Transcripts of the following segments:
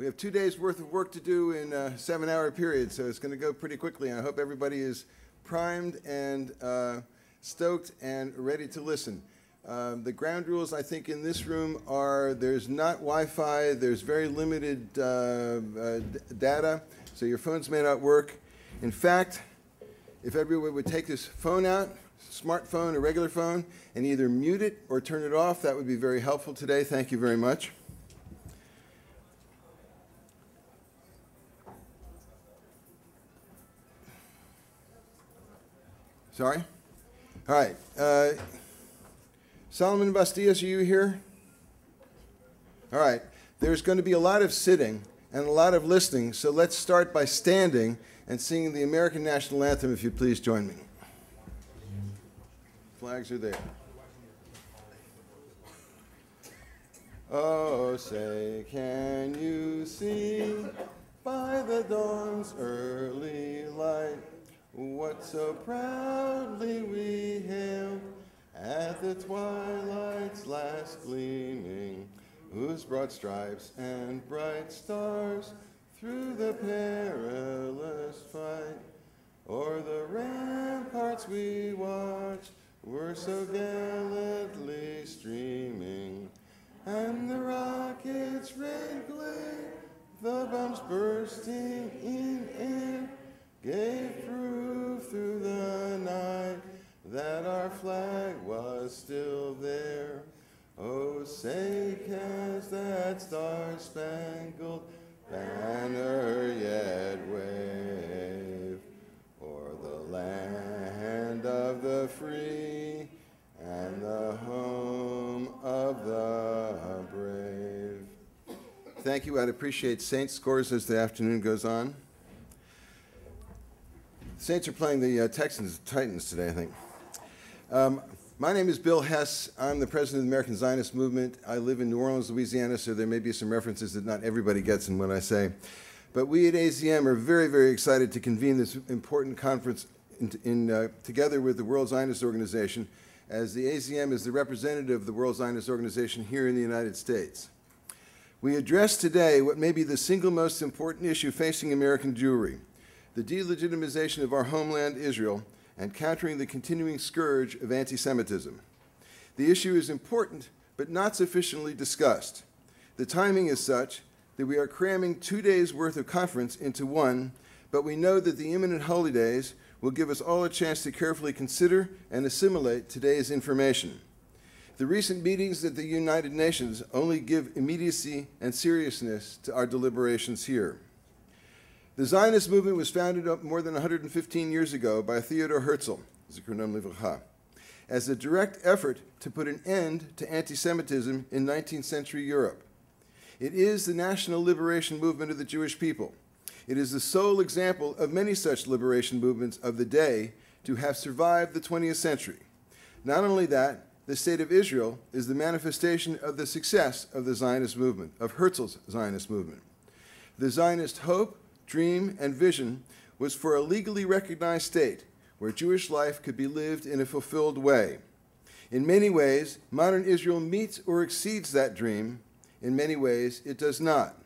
We have 2 days worth of work to do in a 7-hour period, so it's going to go pretty quickly. And I hope everybody is primed and stoked and ready to listen. The ground rules, I think, in this room are there's not Wi-Fi, there's very limited data, so your phones may not work. In fact, if everyone would take this phone out, smartphone, a regular phone, and either mute it or turn it off, that would be very helpful today. Thank you very much. Sorry? All right. Solomon Bastias, are you here? All right. There's going to be a lot of sitting and a lot of listening, so let's start by standing and singing the American National Anthem, if you please join me. Flags are there. Oh, say, can you see by the dawn's early light what so proudly we hailed at the twilight's last gleaming, whose broad stripes and bright stars through the perilous fight o'er the ramparts we watched were so gallantly streaming, and the rockets' red glare, the bombs bursting in air, gave proof through the night that our flag was still there. Oh, say, has that star-spangled banner yet wave o'er the land of the free and the home of the brave? Thank you. I'd appreciate Saints scores as the afternoon goes on. Saints are playing the Titans today, I think. My name is Bill Hess. I'm the president of the American Zionist Movement. I live in New Orleans, Louisiana, so there may be some references that not everybody gets in what I say. But we at AZM are very, very excited to convene this important conference together with the World Zionist Organization, as the AZM is the representative of the World Zionist Organization here in the United States. We address today what may be the single most important issue facing American Jewry: the delegitimization of our homeland, Israel, and countering the continuing scourge of anti-Semitism. The issue is important, but not sufficiently discussed. The timing is such that we are cramming 2 days' worth of conference into one, but we know that the imminent holidays will give us all a chance to carefully consider and assimilate today's information. The recent meetings at the United Nations only give immediacy and seriousness to our deliberations here. The Zionist movement was founded more than 115 years ago by Theodor Herzl, Zikronom Livracha, as a direct effort to put an end to anti-Semitism in 19th century Europe. It is the national liberation movement of the Jewish people. It is the sole example of many such liberation movements of the day to have survived the 20th century. Not only that, the State of Israel is the manifestation of the success of the Zionist movement, of Herzl's Zionist movement. The Zionist hope, dream, and vision was for a legally recognized state where Jewish life could be lived in a fulfilled way. In many ways, modern Israel meets or exceeds that dream. In many ways, it does not.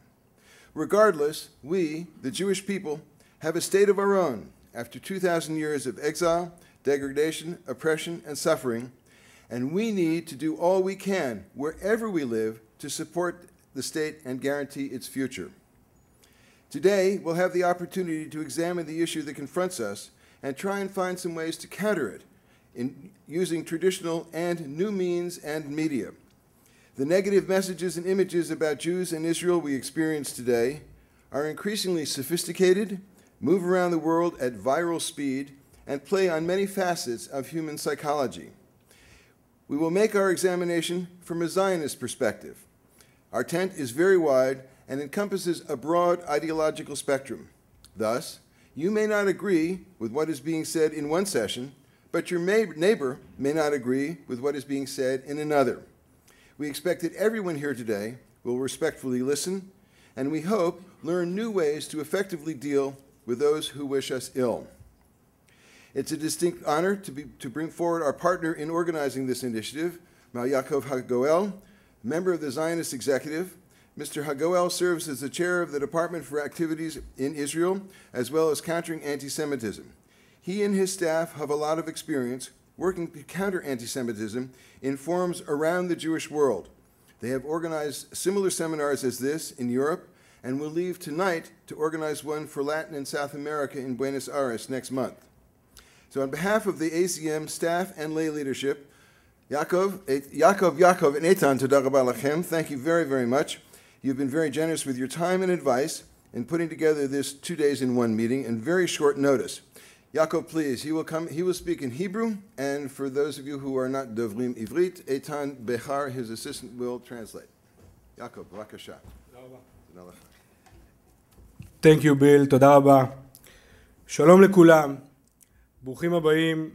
Regardless, we, the Jewish people, have a state of our own after 2,000 years of exile, degradation, oppression, and suffering, and we need to do all we can, wherever we live, to support the state and guarantee its future. Today, we'll have the opportunity to examine the issue that confronts us and try and find some ways to counter it in using traditional and new means and media. The negative messages and images about Jews and Israel we experience today are increasingly sophisticated, move around the world at viral speed, and play on many facets of human psychology. We will make our examination from a Zionist perspective. Our tent is very wide and encompasses a broad ideological spectrum. Thus, you may not agree with what is being said in one session, but your neighbor may not agree with what is being said in another. We expect that everyone here today will respectfully listen, and we hope learn new ways to effectively deal with those who wish us ill. It's a distinct honor to bring forward our partner in organizing this initiative, Mar Yaakov HaGoel, member of the Zionist Executive, Mr. Hagoel serves as the chair of the Department for Activities in Israel, as well as countering anti-Semitism. He and his staff have a lot of experience working to counter anti-Semitism in forums around the Jewish world. They have organized similar seminars as this in Europe and will leave tonight to organize one for Latin and South America in Buenos Aires next month. So on behalf of the AZM staff and lay leadership, Yaakov, and Eitan, toda rabba lachem, thank you very, very much. You've been very generous with your time and advice in putting together this 2 days in one meeting in very short notice. Yaakov, please, he will speak in Hebrew, and for those of you who are not dovrim ivrit, Eitan Behar, his assistant, will translate. Yaakov, b'vakasha. Thank you, Bill. תודה רבה. שלום לכולם. ברוכים הבאים,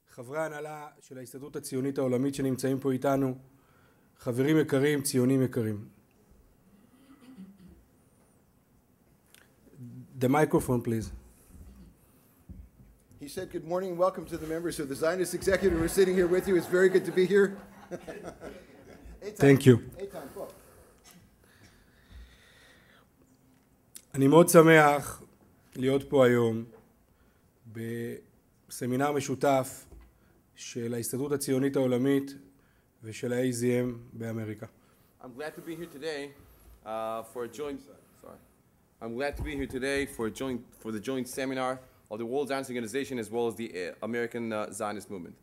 חברי ההנהלה של ההסתדרות הציונית העולמית שנמצאים פה איתנו, חברים יקרים, ציונים יקרים. The microphone, please. He said, good morning and welcome to the members of the Zionist Executive who are sitting here with you. It's very good to be here. Thank you. אני מאוד שמח להיות פה היום בסמינר משותף של ההסתדרות הציונית העולמית ושל ה-AZM באמריקה. I'm glad to be here today for the joint seminar of the World Zionist Organization as well as the American Zionist Movement.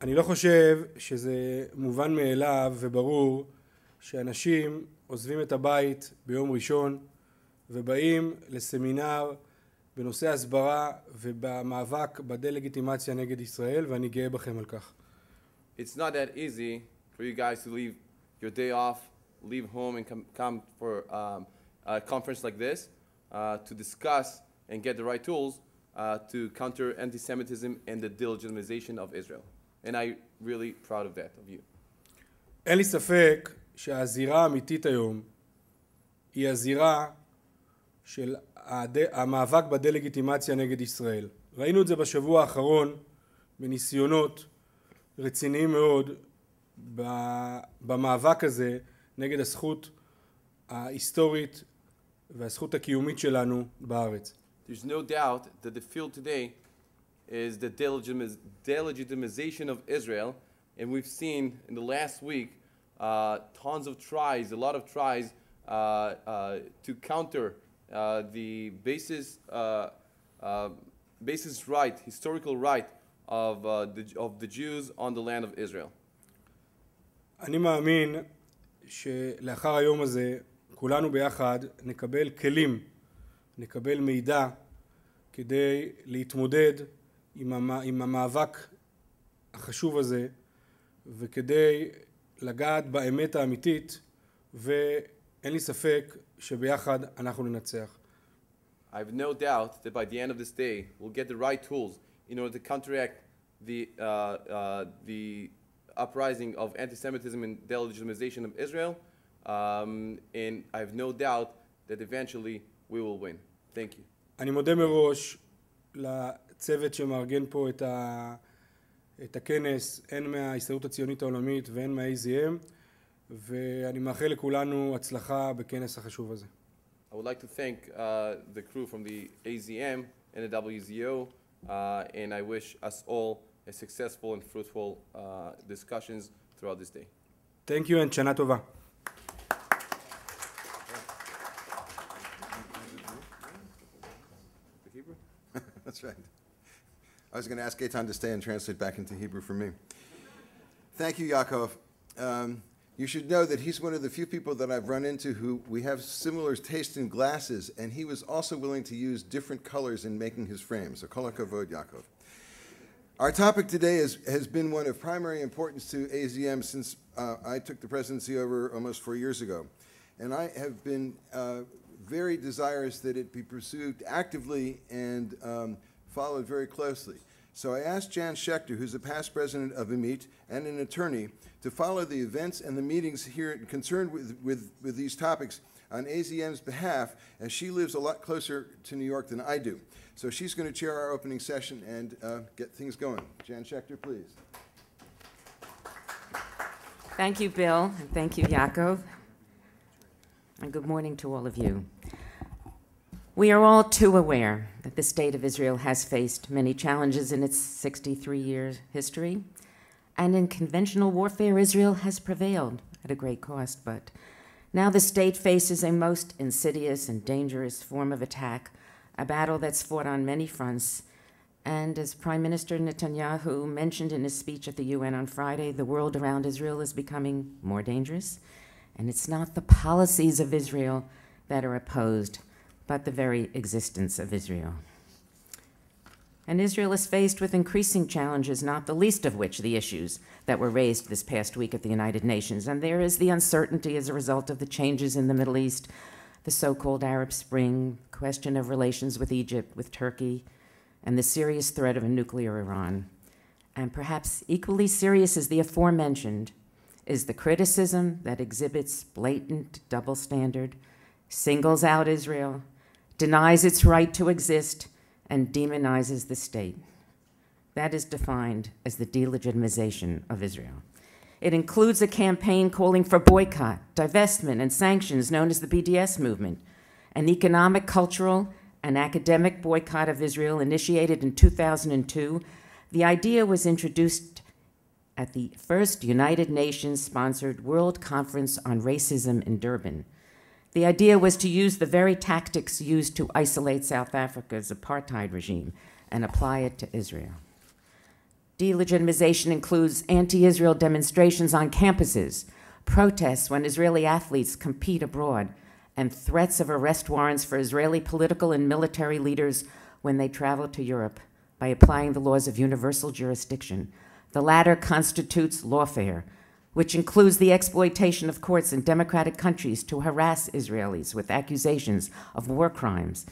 אני לא חושב שזה מובן מאליו וברור שאנשים עוזבים את הבית ביום ראשון ובאים לסמינר בנושא הסברה ובמאבק בדה-לגיטימציה נגד ישראל, ואני גאה בכם על כך. It's not that easy for you guys to leave your day off, leave home and come for a conference like this to discuss and get the right tools to counter anti-Semitism and the delegitimization of Israel. And I'm really proud of that, of you. אין לי ספק שהזירה האמיתית היום היא הזירה של המאבק בדה-לגיטימציה נגד ישראל. ראינו את זה בשבוע האחרון בניסיונות רציניים מאוד במאבק הזה נגד הזכות ההיסטורית והזכות הקיומית שלנו בארץ. There's no doubt that the field today is the delegitimization of Israel, and we've seen in the last week tons of tries, a lot of tries to counter the basis right, historical right of the Jews on the land of Israel. אני מאמין שלאחר היום הזה כולנו ביחד נקבל כלים, נקבל מידע כדי להתמודד עם המאבק החשוב הזה וכדי לגעת באמת האמיתית, ואין לי ספק שביחד אנחנו ננצח. I have no doubt that by the end of this day we'll get the right tools in order to counteract the uprising of anti-Semitism and delegitimization of Israel, and I have no doubt that eventually we will win. Thank you. אני מודה מראש לצוות שמארגן פה את הכנס, הן מההסתדרות הציונית העולמית והן מה-AZM, ואני מאחל לכולנו הצלחה בכנס החשוב הזה. I would like to thank the crew from the AZM and the WZO, and I wish us all a successful and fruitful discussions throughout this day. Thank you and שנה טובה. That's right. I was going to ask Eitan to stay and translate back into Hebrew for me. Thank you, Yaakov. You should know that he's one of the few people that I've run into who we have similar taste in glasses, and he was also willing to use different colors in making his frames. So kol hakavod, Yaakov. Our topic today has been one of primary importance to AZM since I took the presidency over almost 4 years ago. And I have been very desirous that it be pursued actively and followed very closely. So I asked Jan Schechter, who's a past president of AMIT and an attorney, to follow the events and the meetings here concerned with these topics on AZM's behalf, as she lives a lot closer to New York than I do. So she's going to chair our opening session and get things going. Jan Schechter, please. Thank you, Bill, and thank you, Yaakov. And good morning to all of you. We are all too aware that the State of Israel has faced many challenges in its 63-year history, and in conventional warfare, Israel has prevailed at a great cost, but now the state faces a most insidious and dangerous form of attack, a battle that's fought on many fronts. And as Prime Minister Netanyahu mentioned in his speech at the UN on Friday, the world around Israel is becoming more dangerous. And it's not the policies of Israel that are opposed, but the very existence of Israel. And Israel is faced with increasing challenges, not the least of which the issues that were raised this past week at the United Nations. And there is the uncertainty as a result of the changes in the Middle East, the so-called Arab Spring, question of relations with Egypt, with Turkey, and the serious threat of a nuclear Iran. And perhaps equally serious as the aforementioned is the criticism that exhibits blatant double standard, singles out Israel, denies its right to exist, and demonizes the state. That is defined as the delegitimization of Israel. It includes a campaign calling for boycott, divestment, and sanctions known as the BDS movement, an economic, cultural, and academic boycott of Israel initiated in 2002. The idea was introduced at the first United Nations-sponsored World Conference on Racism in Durban. The idea was to use the very tactics used to isolate South Africa's apartheid regime and apply it to Israel. Delegitimization includes anti-Israel demonstrations on campuses, protests when Israeli athletes compete abroad, and threats of arrest warrants for Israeli political and military leaders when they travel to Europe by applying the laws of universal jurisdiction. The latter constitutes lawfare, which includes the exploitation of courts in democratic countries to harass Israelis with accusations of war crimes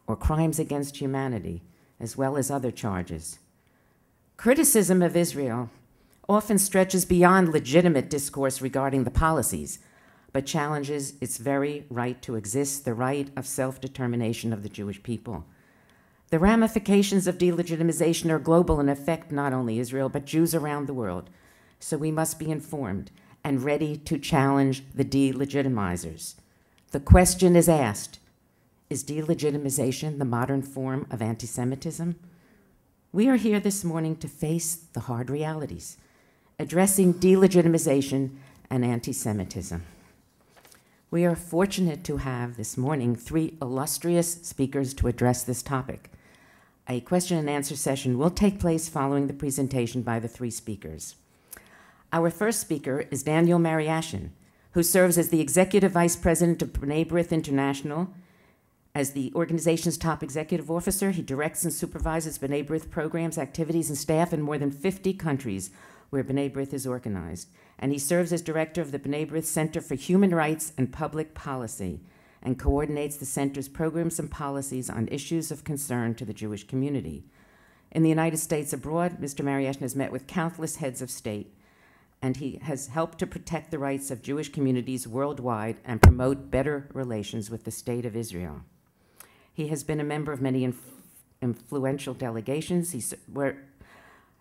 or crimes against humanity, as well as other charges. Criticism of Israel often stretches beyond legitimate discourse regarding the policies, but challenges its very right to exist, the right of self-determination of the Jewish people. The ramifications of delegitimization are global and affect not only Israel, but Jews around the world. So we must be informed and ready to challenge the delegitimizers. The question is asked, is delegitimization the modern form of anti-Semitism? We are here this morning to face the hard realities, addressing delegitimization and anti-Semitism. We are fortunate to have this morning 3 illustrious speakers to address this topic. A question and answer session will take place following the presentation by the 3 speakers. Our first speaker is Daniel Mariashin, who serves as the Executive Vice President of B'nai B'rith International. As the organization's top executive officer, he directs and supervises B'nai B'rith programs, activities, and staff in more than 50 countries where B'nai B'rith is organized. And he serves as director of the B'nai B'rith Center for Human Rights and Public Policy and coordinates the center's programs and policies on issues of concern to the Jewish community. In the United States abroad, Mr. Mariashin has met with countless heads of state, and he has helped to protect the rights of Jewish communities worldwide and promote better relations with the State of Israel. He has been a member of many influential delegations. He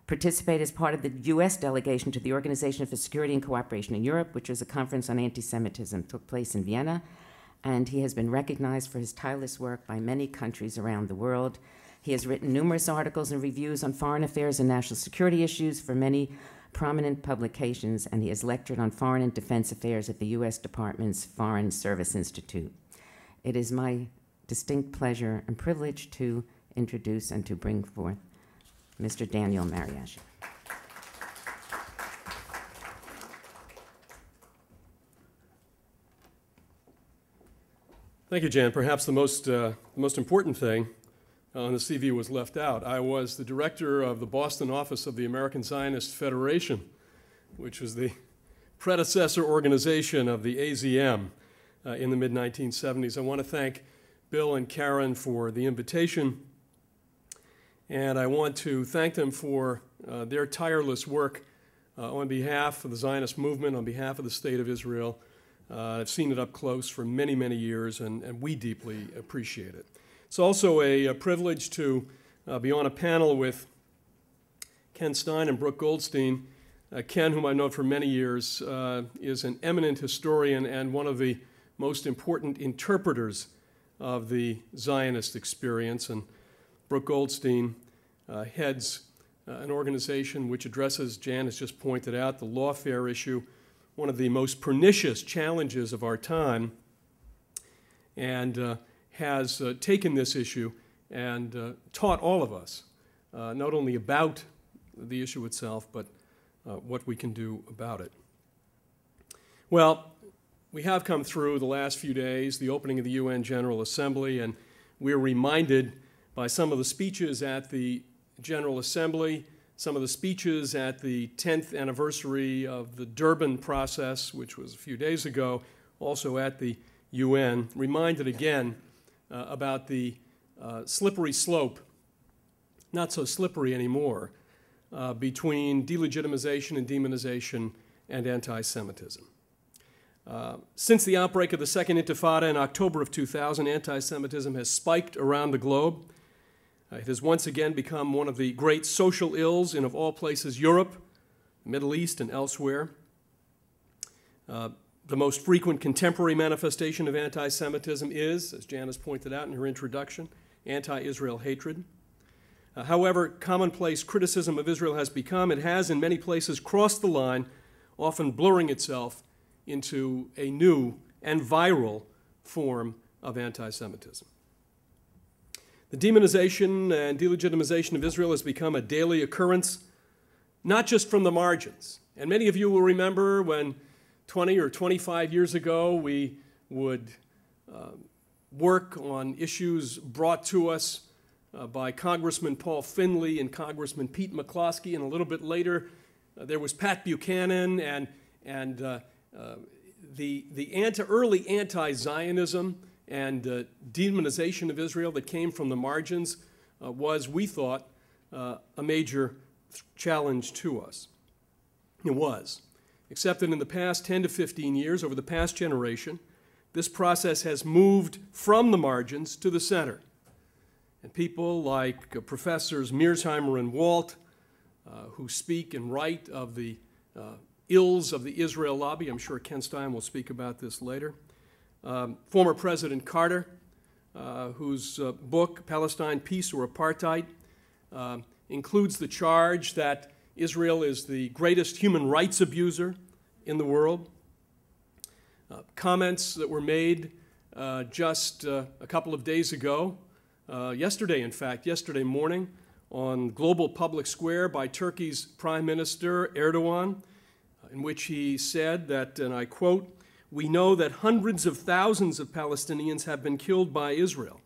participated as part of the US delegation to the Organization for Security and Cooperation in Europe, which was a conference on anti-Semitism, took place in Vienna, and he has been recognized for his tireless work by many countries around the world. He has written numerous articles and reviews on foreign affairs and national security issues for many prominent publications, and he has lectured on foreign and defense affairs at the U.S. Department's Foreign Service Institute. It is my distinct pleasure and privilege to introduce and to bring forth Mr. Daniel Mariashin. Thank you, Jan. Perhaps the most important thing on the CV was left out. I was the director of the Boston office of the American Zionist Federation, which was the predecessor organization of the AZM in the mid-1970s. I want to thank Bill and Karen for the invitation, and I want to thank them for their tireless work on behalf of the Zionist movement, on behalf of the State of Israel. I've seen it up close for many, many years, and we deeply appreciate it. It's also a privilege to be on a panel with Ken Stein and Brooke Goldstein, Ken, whom I've known for many years, is an eminent historian and one of the most important interpreters of the Zionist experience. And Brooke Goldstein heads an organization which addresses, Jan has just pointed out, the lawfare issue, one of the most pernicious challenges of our time, and has taken this issue and taught all of us not only about the issue itself, but what we can do about it. Well, we have come through the last few days, the opening of the UN General Assembly, and we're reminded by some of the speeches at the General Assembly, some of the speeches at the 10th anniversary of the Durban process, which was a few days ago, also at the UN, reminded again about the slippery slope, not so slippery anymore, between delegitimization and demonization and anti-Semitism. Since the outbreak of the Second Intifada in October of 2000, anti-Semitism has spiked around the globe. It has once again become one of the great social ills in, of all places, Europe, the Middle East, and elsewhere. The most frequent contemporary manifestation of anti-Semitism is, as Janice pointed out in her introduction, anti-Israel hatred. However commonplace criticism of Israel has become, it has in many places crossed the line, often blurring itself into a new and viral form of anti-Semitism. The demonization and delegitimization of Israel has become a daily occurrence, not just from the margins. And many of you will remember when 20 or 25 years ago we would work on issues brought to us by Congressman Paul Finley and Congressman Pete McCloskey, and a little bit later there was Pat Buchanan, and the early anti-Zionism and demonization of Israel that came from the margins was, we thought, a major challenge to us. It was. Except that in the past 10 to 15 years, over the past generation, this process has moved from the margins to the center. And people like Professors Mearsheimer and Walt, who speak and write of the ills of the Israel lobby, I'm sure Ken Stein will speak about this later. Former President Carter, whose book, Palestine, Peace or Apartheid, includes the charge that Israel is the greatest human rights abuser in the world. Comments that were made just a couple of days ago, yesterday morning, on Global Public Square by Turkey's Prime Minister Erdogan, in which he said that, and I quote, "We know that hundreds of thousands of Palestinians have been killed by Israel.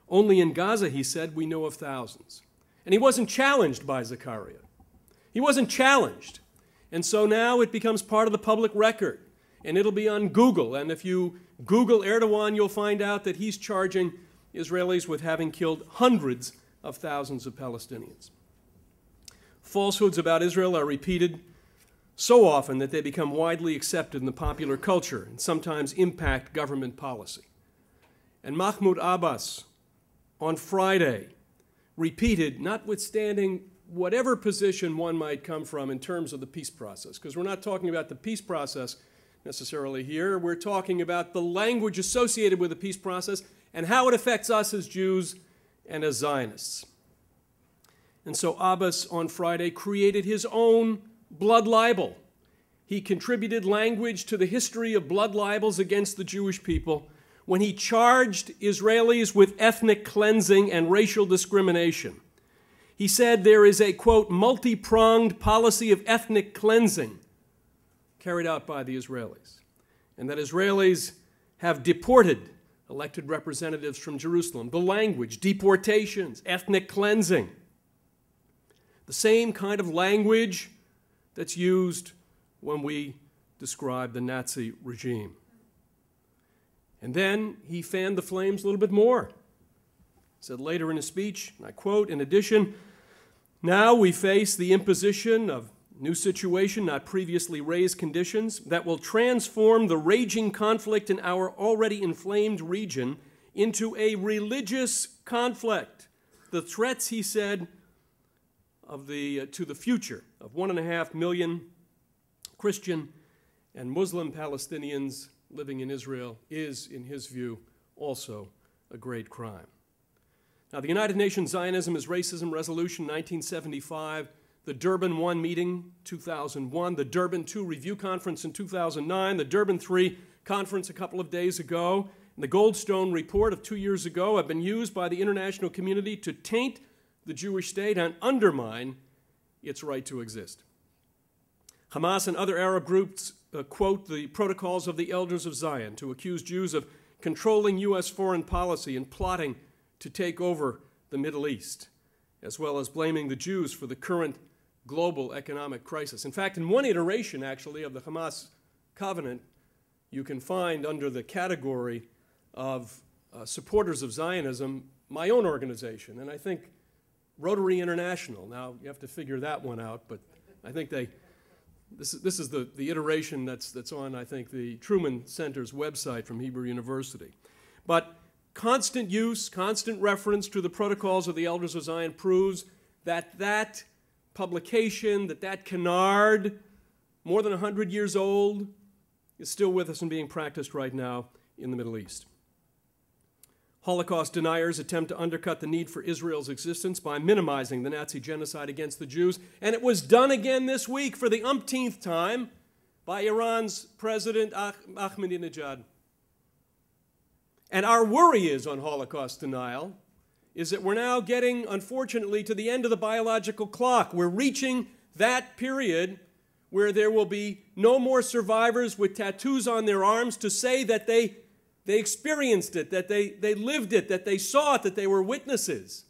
Only in Gaza," he said, "we know of thousands." And he wasn't challenged by Zakaria. He wasn't challenged. And so now it becomes part of the public record. And it'll be on Google. And if you Google Erdogan, you'll find out that he's charging Israelis with having killed hundreds of thousands of Palestinians. Falsehoods about Israel are repeated so often that they become widely accepted in the popular culture and sometimes impact government policy. And Mahmoud Abbas, on Friday, repeated, notwithstanding whatever position one might come from in terms of the peace process, because we're not talking about the peace process necessarily here, we're talking about the language associated with the peace process and how it affects us as Jews and as Zionists. And so Abbas on Friday created his own blood libel. He contributed language to the history of blood libels against the Jewish people when he charged Israelis with ethnic cleansing and racial discrimination. He said there is a, quote, multi-pronged policy of ethnic cleansing carried out by the Israelis, and that Israelis have deported elected representatives from Jerusalem. The language, deportations, ethnic cleansing, the same kind of language that's used when we describe the Nazi regime. And then he fanned the flames a little bit more. He said later in his speech, and I quote, "In addition, now we face the imposition of new situation, not previously raised conditions, that will transform the raging conflict in our already inflamed region into a religious conflict. The threats," he said, to the future of 1.5 million Christian and Muslim Palestinians living in Israel is, in his view, also a great crime. Now, the United Nations Zionism is Racism Resolution 1975, the Durban 1 meeting 2001, the Durban 2 Review Conference in 2009, the Durban 3 conference a couple of days ago, and the Goldstone report of 2 years ago have been used by the international community to taint the Jewish state and undermine its right to exist. Hamas and other Arab groups quote the protocols of the Elders of Zion to accuse Jews of controlling U.S. foreign policy and plotting to take over the Middle East, as well as blaming the Jews for the current global economic crisis. In fact, in one iteration, actually, of the Hamas covenant, you can find under the category of supporters of Zionism my own organization, and I think Rotary International. Now, you have to figure that one out, but I think this is the iteration that's on, I think, the Truman Center's website from Hebrew University. But constant use, constant reference to the protocols of the Elders of Zion proves that that publication, that canard, more than 100 years old, is still with us and being practiced right now in the Middle East. Holocaust deniers attempt to undercut the need for Israel's existence by minimizing the Nazi genocide against the Jews, and it was done again this week for the umpteenth time by Iran's President Ahmadinejad. And our worry is on Holocaust denial is that we're now getting, unfortunately, to the end of the biological clock. We're reaching that period where there will be no more survivors with tattoos on their arms to say that they experienced it, that they lived it, that they saw it, that they were witnesses.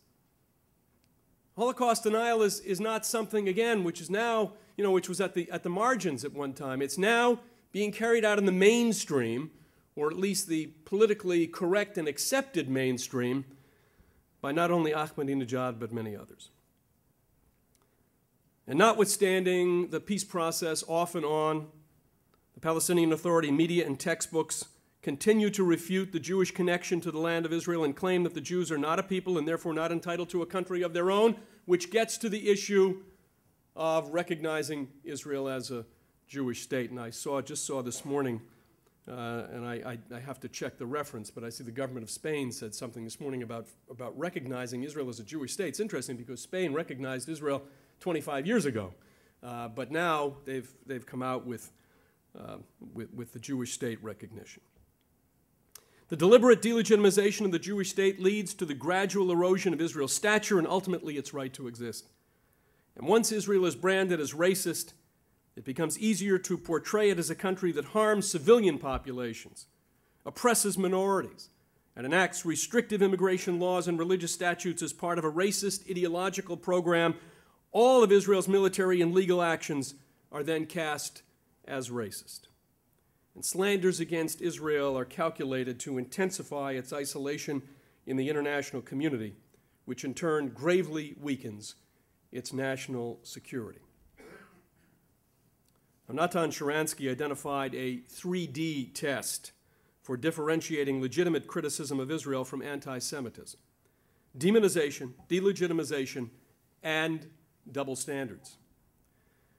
Holocaust denial is not something, again, which is now, which was at the margins at one time. It's now being carried out in the mainstream, or at least the politically correct and accepted mainstream, by not only Ahmadinejad, but many others. And notwithstanding the peace process off and on, the Palestinian Authority media and textbooks continue to refute the Jewish connection to the land of Israel and claim that the Jews are not a people and therefore not entitled to a country of their own, which gets to the issue of recognizing Israel as a Jewish state. And I just saw this morning, and I have to check the reference, but I see the government of Spain said something this morning about recognizing Israel as a Jewish state. It's interesting because Spain recognized Israel 25 years ago, but now they've come out with the Jewish state recognition. The deliberate delegitimization of the Jewish state leads to the gradual erosion of Israel's stature and ultimately its right to exist. And once Israel is branded as racist, it becomes easier to portray it as a country that harms civilian populations, oppresses minorities, and enacts restrictive immigration laws and religious statutes as part of a racist ideological program. All of Israel's military and legal actions are then cast as racist. And slanders against Israel are calculated to intensify its isolation in the international community, which in turn gravely weakens its national security. Now, Natan Sharansky identified a 3D test for differentiating legitimate criticism of Israel from anti-Semitism: demonization, delegitimization, and double standards.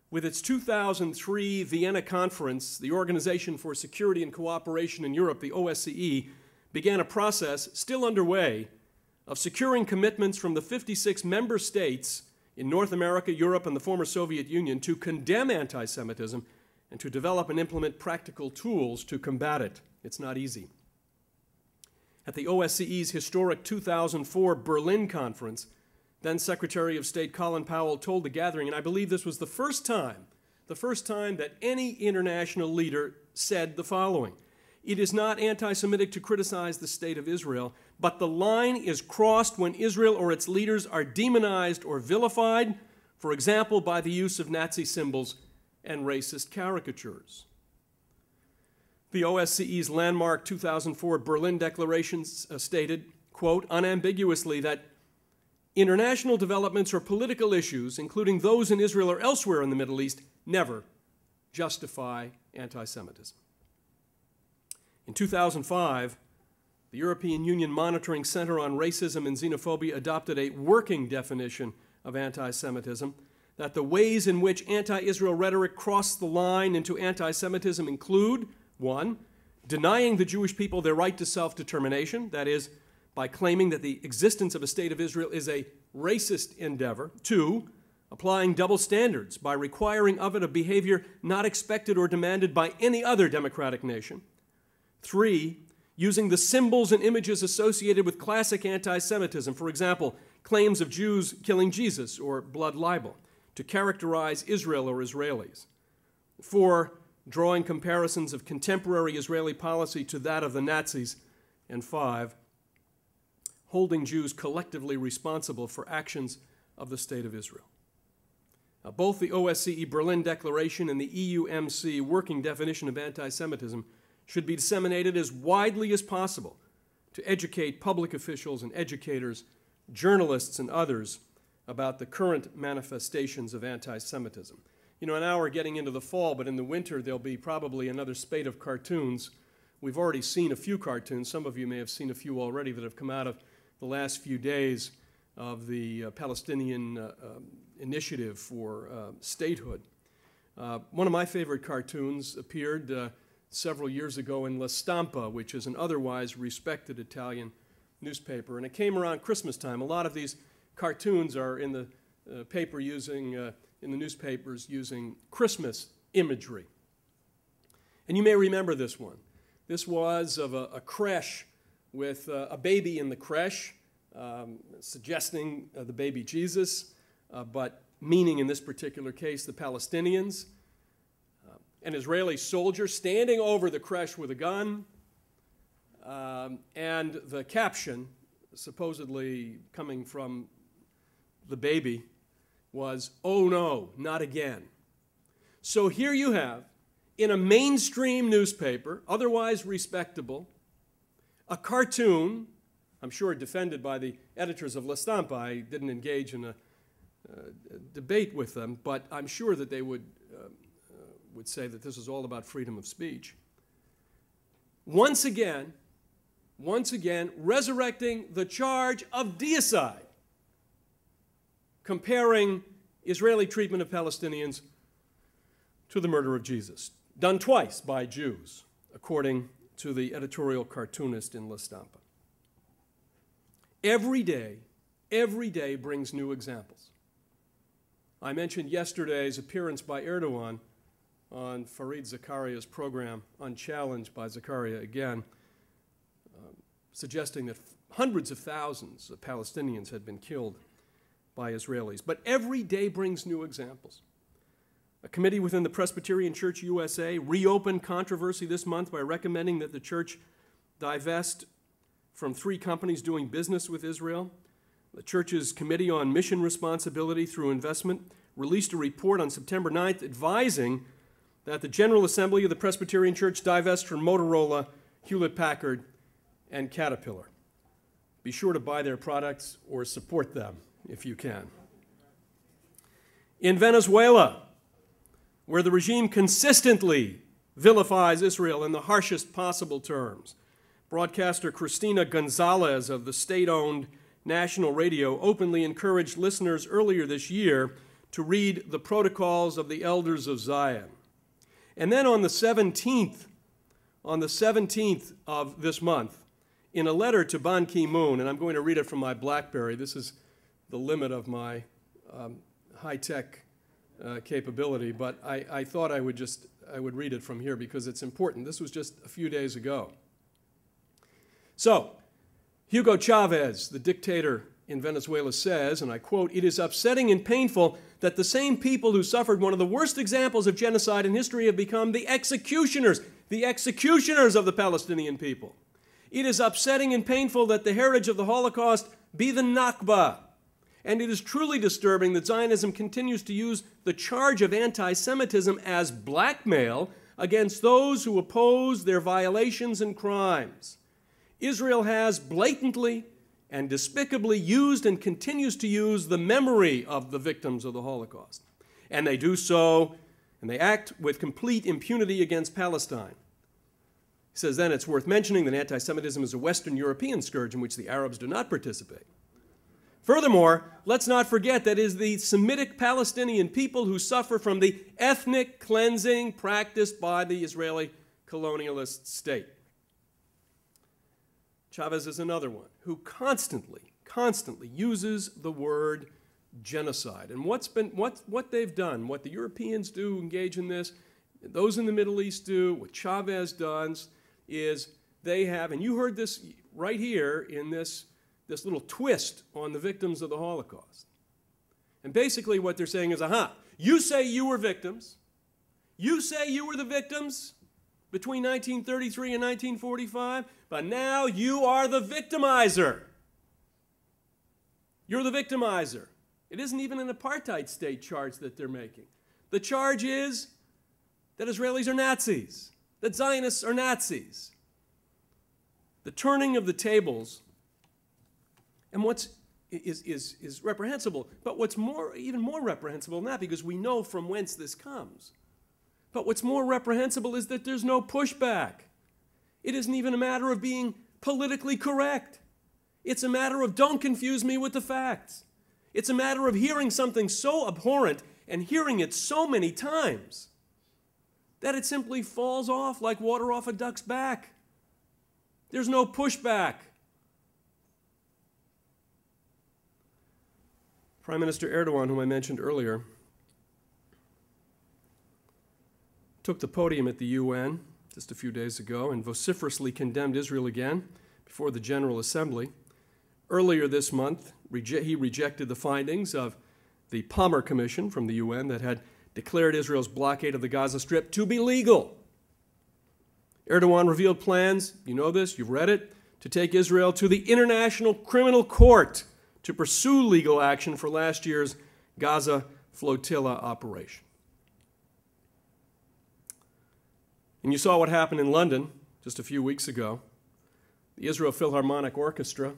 With its 2003 Vienna Conference, the Organization for Security and Cooperation in Europe, the OSCE, began a process still underway of securing commitments from the 56 member states in North America, Europe, and the former Soviet Union to condemn anti-Semitism and to develop and implement practical tools to combat it. It's not easy. At the OSCE's historic 2004 Berlin Conference, then Secretary of State Colin Powell told the gathering, and I believe this was the first time that any international leader said the following: "It is not anti-Semitic to criticize the state of Israel, but the line is crossed when Israel or its leaders are demonized or vilified, for example, by the use of Nazi symbols and racist caricatures." The OSCE's landmark 2004 Berlin Declaration stated, quote, unambiguously that international developments or political issues, including those in Israel or elsewhere in the Middle East, never justify anti-Semitism. In 2005, the European Union Monitoring Center on Racism and Xenophobia adopted a working definition of anti-Semitism that the ways in which anti-Israel rhetoric crossed the line into anti-Semitism include, 1, denying the Jewish people their right to self-determination, that is, by claiming that the existence of a state of Israel is a racist endeavor. 2, applying double standards by requiring of it a behavior not expected or demanded by any other democratic nation. 3, using the symbols and images associated with classic anti-Semitism, for example, claims of Jews killing Jesus or blood libel, to characterize Israel or Israelis. 4, drawing comparisons of contemporary Israeli policy to that of the Nazis. And 5, holding Jews collectively responsible for actions of the State of Israel. Now, both the OSCE Berlin Declaration and the EUMC working definition of anti-Semitism should be disseminated as widely as possible to educate public officials and educators, journalists and others about the current manifestations of anti-Semitism. You know, now we're getting into the fall, but in the winter there'll be probably another spate of cartoons. We've already seen a few cartoons. Some of you may have seen a few already that have come out of the last few days of the Palestinian initiative for statehood. One of my favorite cartoons appeared several years ago in La Stampa, which is an otherwise respected Italian newspaper, and it came around Christmas time. A lot of these cartoons are in the paper using, in the newspapers using Christmas imagery. And you may remember this one. This was of a creche with a baby in the creche, suggesting the baby Jesus, but meaning in this particular case the Palestinians. An Israeli soldier standing over the creche with a gun, and the caption, supposedly coming from the baby, was, "Oh no, not again." So here you have, in a mainstream newspaper, otherwise respectable, a cartoon, I'm sure defended by the editors of La Stampa. I didn't engage in a debate with them, but I'm sure that they would say that this is all about freedom of speech. Once again, resurrecting the charge of deicide, comparing Israeli treatment of Palestinians to the murder of Jesus, done twice by Jews, according to the editorial cartoonist in La Stampa. Every day brings new examples. I mentioned yesterday's appearance by Erdogan on Fareed Zakaria's program, Unchallenged by Zakaria again, suggesting that hundreds of thousands of Palestinians had been killed by Israelis. But every day brings new examples. A committee within the Presbyterian Church USA reopened controversy this month by recommending that the church divest from 3 companies doing business with Israel. The church's Committee on Mission Responsibility through Investment released a report on September 9th advising that the General Assembly of the Presbyterian Church divest from Motorola, Hewlett-Packard, and Caterpillar. Be sure to buy their products or support them if you can. In Venezuela, where the regime consistently vilifies Israel in the harshest possible terms, broadcaster Cristina Gonzalez of the state-owned national radio openly encouraged listeners earlier this year to read the Protocols of the Elders of Zion. And then on the 17th of this month, in a letter to Ban Ki-moon, and I'm going to read it from my BlackBerry. This is the limit of my high-tech capability, but I thought I would read it from here because it's important. This was just a few days ago. So, Hugo Chavez, the dictator in Venezuela, says, and I quote, "It is upsetting and painful that the same people who suffered one of the worst examples of genocide in history have become the executioners of the Palestinian people. It is upsetting and painful that the heritage of the Holocaust be the Nakba. And it is truly disturbing that Zionism continues to use the charge of anti-Semitism as blackmail against those who oppose their violations and crimes. Israel has blatantly and despicably used and continues to use the memory of the victims of the Holocaust. And they do so, and they act with complete impunity against Palestine." He says, then it's worth mentioning that anti-Semitism is a Western European scourge in which the Arabs do not participate. Furthermore, let's not forget that it is the Semitic Palestinian people who suffer from the ethnic cleansing practiced by the Israeli colonialist state. Chavez is another one who constantly uses the word genocide. And what they've done, what the Europeans do engage in this, those in the Middle East do, what Chavez does, is they have, and you heard this right here in this little twist on the victims of the Holocaust. And basically what they're saying is, you say you were victims. You say you were the victims between 1933 and 1945, but now you are the victimizer. You're the victimizer. It isn't even an apartheid state charge that they're making. The charge is that Israelis are Nazis, that Zionists are Nazis. The turning of the tables, and is reprehensible, but what's even more reprehensible than that, because we know from whence this comes, but what's more reprehensible is that there's no pushback. It isn't even a matter of being politically correct. It's a matter of don't confuse me with the facts. It's a matter of hearing something so abhorrent and hearing it so many times that it simply falls off like water off a duck's back. There's no pushback. Prime Minister Erdogan, whom I mentioned earlier, took the podium at the UN just a few days ago and vociferously condemned Israel again before the General Assembly. Earlier this month, he rejected the findings of the Palmer Commission from the UN that had declared Israel's blockade of the Gaza Strip to be legal. Erdogan revealed plans, you know this, you've read it, to take Israel to the International Criminal Court to pursue legal action for last year's Gaza flotilla operation. And you saw what happened in London just a few weeks ago. The Israel Philharmonic Orchestra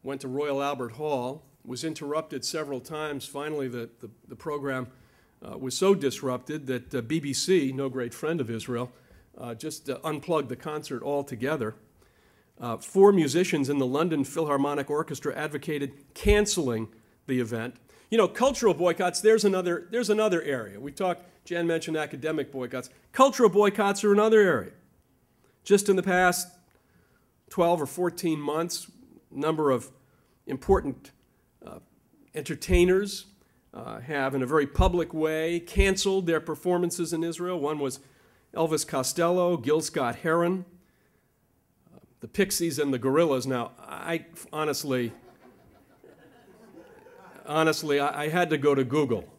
went to Royal Albert Hall, was interrupted several times. Finally, the program was so disrupted that BBC, no great friend of Israel, just unplugged the concert altogether. 4 musicians in the London Philharmonic Orchestra advocated canceling the event. You know, cultural boycotts, there's another area. Jan mentioned academic boycotts. Cultural boycotts are another area. Just in the past 12 or 14 months, a number of important entertainers have, in a very public way, canceled their performances in Israel. One was Elvis Costello, Gil Scott-Heron, the Pixies and the Gorillas. Now, I honestly, I had to go to Google.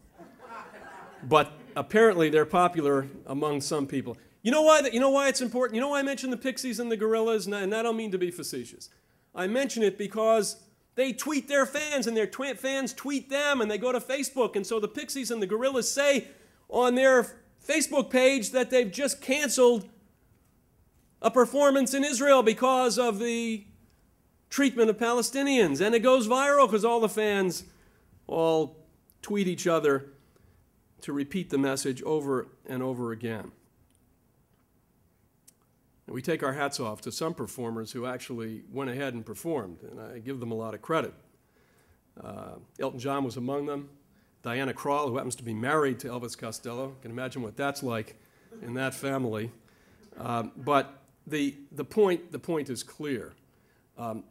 But apparently they're popular among some people. You know why it's important? You know why I mention the Pixies and the Gorillas? And I don't mean to be facetious. I mention it because they tweet their fans, and their fans tweet them, and they go to Facebook. And so the Pixies and the Gorillas say on their Facebook page that they've just canceled a performance in Israel because of the treatment of Palestinians. And it goes viral because all the fans all tweet each other to repeat the message over and over again. And we take our hats off to some performers who actually went ahead and performed, and I give them a lot of credit. Elton John was among them. Diana Krall, who happens to be married to Elvis Costello. You can imagine what that's like in that family. But the point is clear.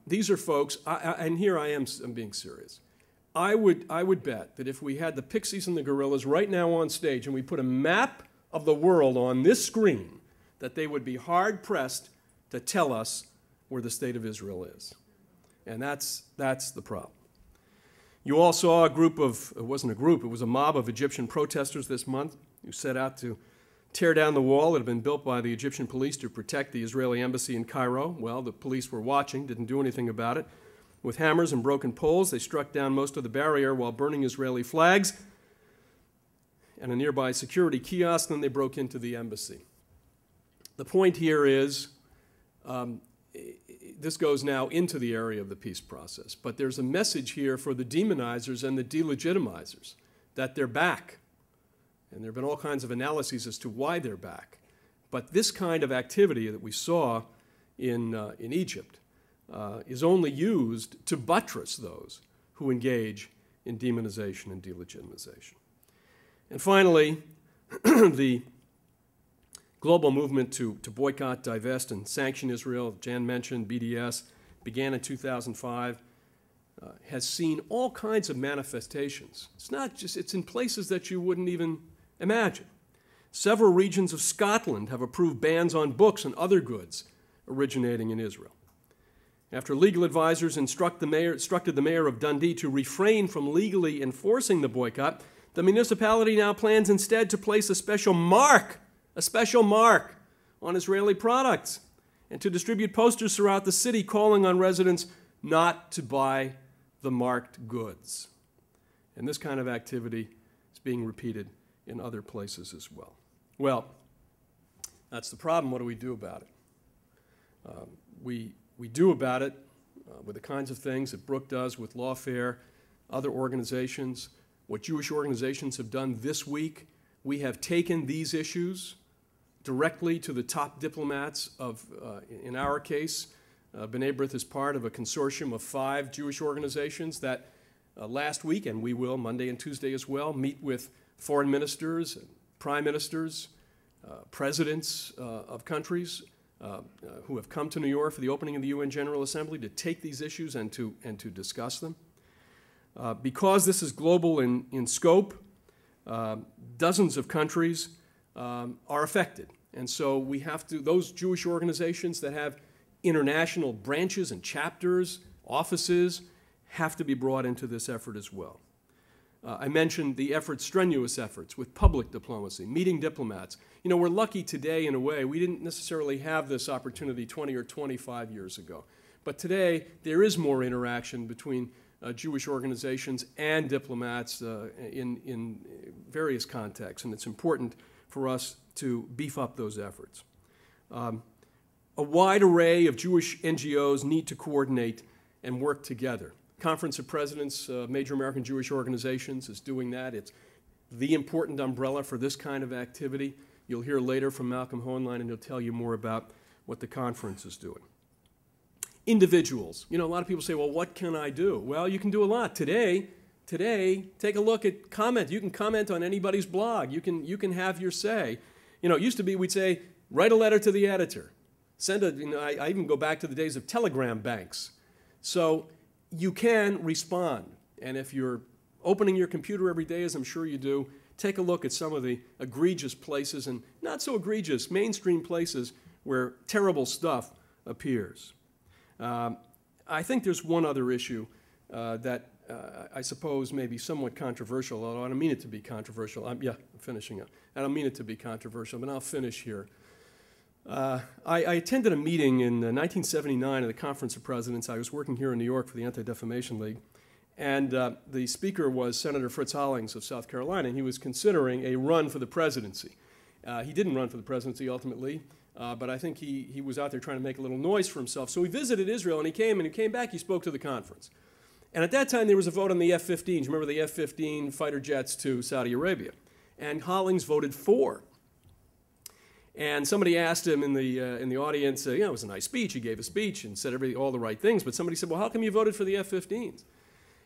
These are folks, and here I'm being serious. I would bet that if we had the Pixies and the Gorillas right now on stage and we put a map of the world on this screen, that they would be hard-pressed to tell us where the state of Israel is. And that's the problem. You all saw a group of, it wasn't a group, it was a mob of Egyptian protesters this month who set out to tear down the wall that had been built by the Egyptian police to protect the Israeli embassy in Cairo. Well, the police were watching, didn't do anything about it. With hammers and broken poles, they struck down most of the barrier while burning Israeli flags and a nearby security kiosk, then they broke into the embassy. The point here is, this goes now into the area of the peace process, but there's a message here for the demonizers and the delegitimizers that they're back. And there have been all kinds of analyses as to why they're back. But this kind of activity that we saw in Egypt is only used to buttress those who engage in demonization and delegitimization. And finally, the global movement to boycott, divest, and sanction Israel, Jan mentioned, BDS, began in 2005, has seen all kinds of manifestations. It's not just, it's in places that you wouldn't even imagine. Several regions of Scotland have approved bans on books and other goods originating in Israel. After legal advisors instructed the mayor of Dundee to refrain from legally enforcing the boycott, the municipality now plans instead to place a special mark on Israeli products and to distribute posters throughout the city calling on residents not to buy the marked goods. And this kind of activity is being repeated in other places as well. Well, that's the problem. What do we do about it? We do about it with the kinds of things that Brooke does with Lawfare, other organizations. What Jewish organizations have done this week, we have taken these issues directly to the top diplomats of, in our case, B'nai B'rith is part of a consortium of 5 Jewish organizations that last week, and we will Monday and Tuesday as well, meet with foreign ministers, prime ministers, presidents of countries who have come to New York for the opening of the UN General Assembly to take these issues and to discuss them. Because this is global in scope, dozens of countries are affected. And so we have to, those Jewish organizations that have international branches and chapters, offices, have to be brought into this effort as well. I mentioned the efforts, strenuous efforts with public diplomacy, meeting diplomats. You know, we're lucky today in a way. We didn't necessarily have this opportunity 20 or 25 years ago. But today, there is more interaction between Jewish organizations and diplomats in various contexts, and it's important for us to beef up those efforts. A wide array of Jewish NGOs need to coordinate and work together. Conference of Presidents, major American Jewish organizations, is doing that. It's the important umbrella for this kind of activity. You'll hear later from Malcolm Hohenlein, and he'll tell you more about what the conference is doing. Individuals. You know, a lot of people say, well, what can I do? Well, you can do a lot. Today, take a look at comment. You can comment on anybody's blog. You can have your say. You know, it used to be we'd say, write a letter to the editor. Send a, you know, I even go back to the days of telegram banks. So you can respond. And if you're opening your computer every day, as I'm sure you do, take a look at some of the egregious places and not so egregious, mainstream places where terrible stuff appears. I think there's one other issue that I suppose may be somewhat controversial, although I don't mean it to be controversial. I'm finishing up. I don't mean it to be controversial, but I'll finish here. I attended a meeting in 1979 at the Conference of Presidents. I was working here in New York for the Anti-Defamation League, and the speaker was Senator Fritz Hollings of South Carolina, and he was considering a run for the presidency. He didn't run for the presidency ultimately, but I think he was out there trying to make a little noise for himself. So he visited Israel, and he came back, he spoke to the conference. And at that time, there was a vote on the F-15s. Remember the F-15 fighter jets to Saudi Arabia? And Hollings voted for. And somebody asked him in the audience, you know, it was a nice speech. He gave a speech and said all the right things. But somebody said, well, how come you voted for the F-15s?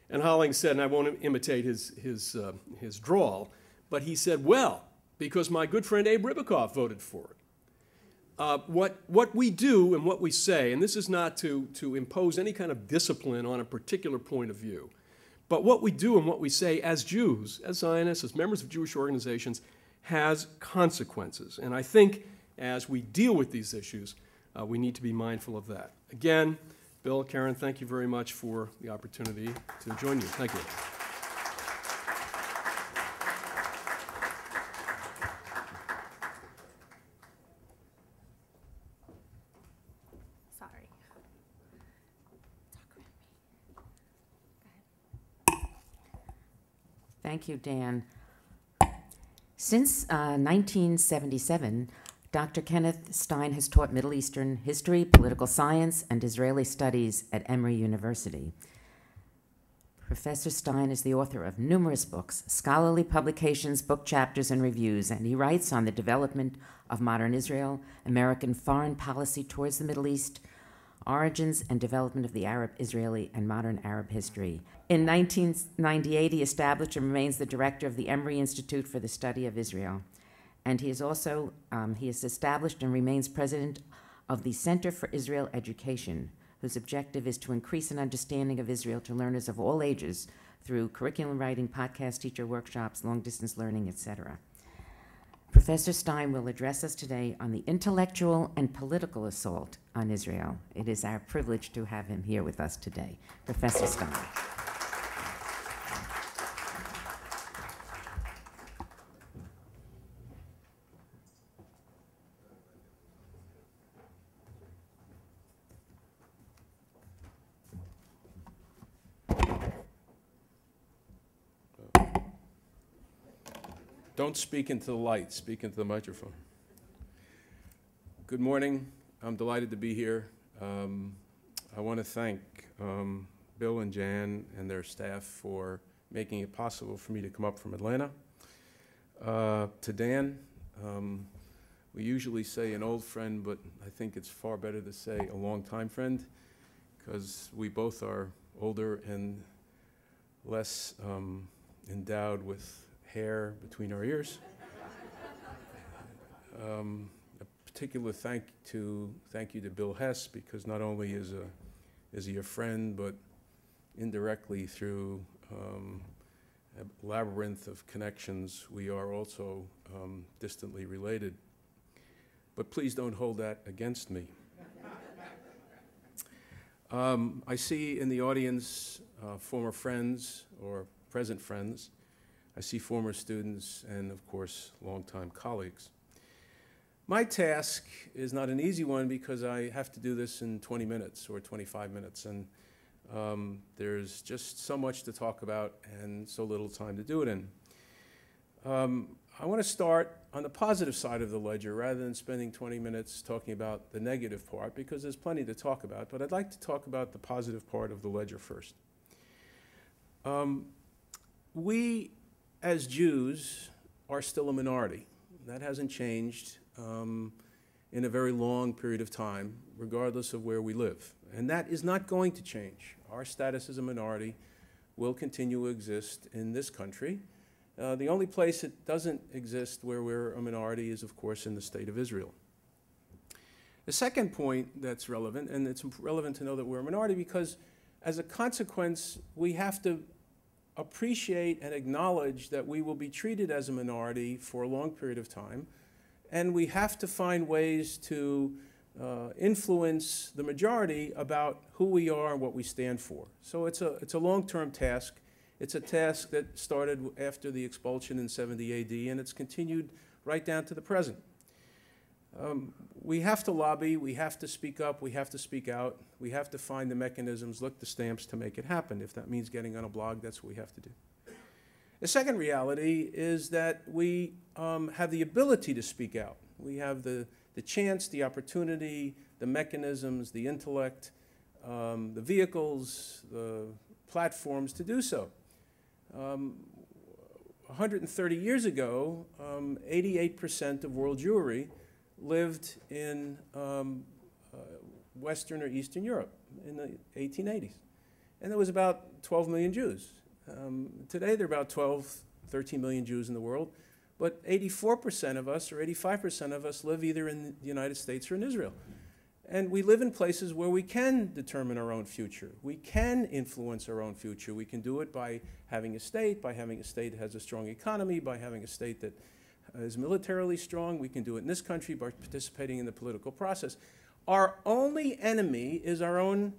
And Hollings said, and I won't imitate his drawl, but he said, well, because my good friend Abe Ribicoff voted for it. What we do and what we say, and this is not to impose any kind of discipline on a particular point of view, but what we do and what we say as Jews, as Zionists, as members of Jewish organizations, has consequences. And I think as we deal with these issues, we need to be mindful of that. Again, Bill, Karen, thank you very much for the opportunity to join you. Thank you. Sorry. Thank you, Dan. Since 1977, Dr. Kenneth Stein has taught Middle Eastern history, political science, and Israeli studies at Emory University. Professor Stein is the author of numerous books, scholarly publications, book chapters, and reviews, and he writes on the development of modern Israel, American foreign policy towards the Middle East, Origins and Development of the Arab, Israeli, and Modern Arab History. In 1998, he established and remains the director of the Emory Institute for the Study of Israel. And he is also, he has established and remains president of the Center for Israel Education, whose objective is to increase an understanding of Israel to learners of all ages through curriculum writing, podcast teacher workshops, long-distance learning, etc. Professor Stein will address us today on the intellectual and political assault on Israel. It is our privilege to have him here with us today. Professor Stein. Don't speak into the light, speak into the microphone. Good morning. I'm delighted to be here. I want to thank Bill and Jan and their staff for making it possible for me to come up from Atlanta. To Dan, we usually say an old friend, but I think it's far better to say a longtime friend, because we both are older and less endowed with hair between our ears. A particular thank you to Bill Hess, because not only is he a friend, but indirectly through a labyrinth of connections, we are also distantly related. But please don't hold that against me. I see in the audience former friends or present friends. I see former students and, of course, longtime colleagues. My task is not an easy one, because I have to do this in 20 minutes or 25 minutes, and there's just so much to talk about and so little time to do it in. I want to start on the positive side of the ledger rather than spending 20 minutes talking about the negative part, because there's plenty to talk about, but I'd like to talk about the positive part of the ledger first. We, as Jews, are still a minority. That hasn't changed in a very long period of time, regardless of where we live. And that is not going to change. Our status as a minority will continue to exist in this country. The only place it doesn't exist where we're a minority is, of course, in the state of Israel. The second point that's relevant, and it's relevant to know that we're a minority, because as a consequence, we have to appreciate and acknowledge that we will be treated as a minority for a long period of time, and we have to find ways to influence the majority about who we are and what we stand for. So it's a long-term task. It's a task that started after the expulsion in 70 AD, and it's continued right down to the present. We have to lobby, we have to speak up, we have to speak out, we have to find the mechanisms, lick the stamps to make it happen. If that means getting on a blog, that's what we have to do. The second reality is that we have the ability to speak out. We have the chance, the opportunity, the mechanisms, the intellect, the vehicles, the platforms to do so. 130 years ago, 88% of world Jewry lived in Western or Eastern Europe in the 1880s. And there was about 12 million Jews. Today there are about 13 million Jews in the world, but 84% of us or 85% of us live either in the United States or in Israel. And we live in places where we can determine our own future. We can influence our own future. We can do it by having a state that has a strong economy, by having a state that is militarily strong. We can do it in this country by participating in the political process. Our only enemy is our own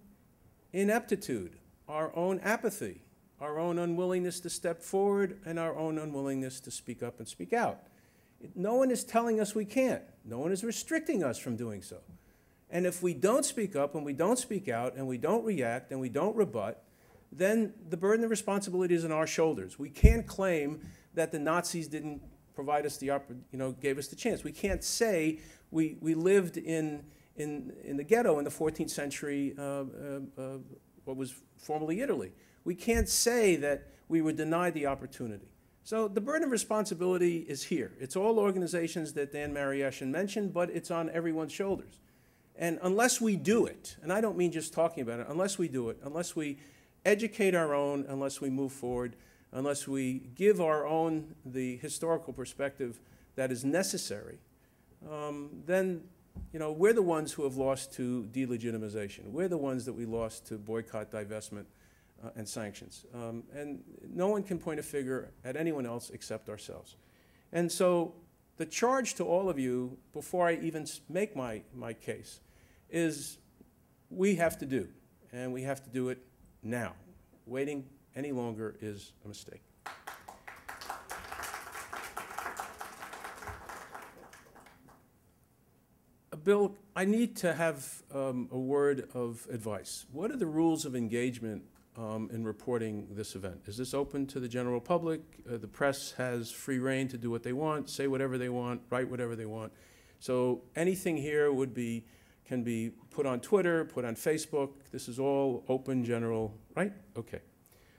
ineptitude, our own apathy, our own unwillingness to step forward, and our own unwillingness to speak up and speak out. No one is telling us we can't. No one is restricting us from doing so. And if we don't speak up and we don't speak out and we don't react and we don't rebut, then the burden of responsibility is on our shoulders. We can't claim that the Nazis didn't provide us gave us the chance. We can't say we lived in the ghetto in the 14th century, what was formerly Italy. We can't say that we were denied the opportunity. So the burden of responsibility is here. It's all organizations that Dan Marieshan mentioned, but it's on everyone's shoulders. And unless we do it, and I don't mean just talking about it, unless we do it, unless we educate our own, unless we move forward, unless we give our own the historical perspective that is necessary, then we're the ones who have lost to delegitimization. We're the ones that we lost to boycott, divestment, and sanctions. And no one can point a finger at anyone else except ourselves. And so the charge to all of you, before I even make my case, is we have to do, and we have to do it now. Waiting any longer is a mistake. Bill, I need to have a word of advice. What are the rules of engagement in reporting this event? Is this open to the general public? The press has free rein to do what they want, say whatever they want, write whatever they want. So anything here can be put on Twitter, put on Facebook. This is all open, general, right? Okay,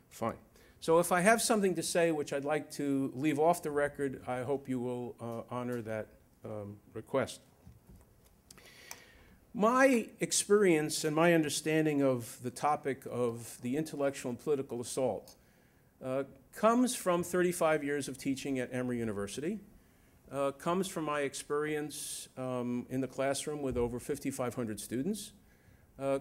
fine. So if I have something to say which I'd like to leave off the record, I hope you will honor that request. My experience and my understanding of the topic of the intellectual and political assault comes from 35 years of teaching at Emory University, comes from my experience in the classroom with over 5,500 students,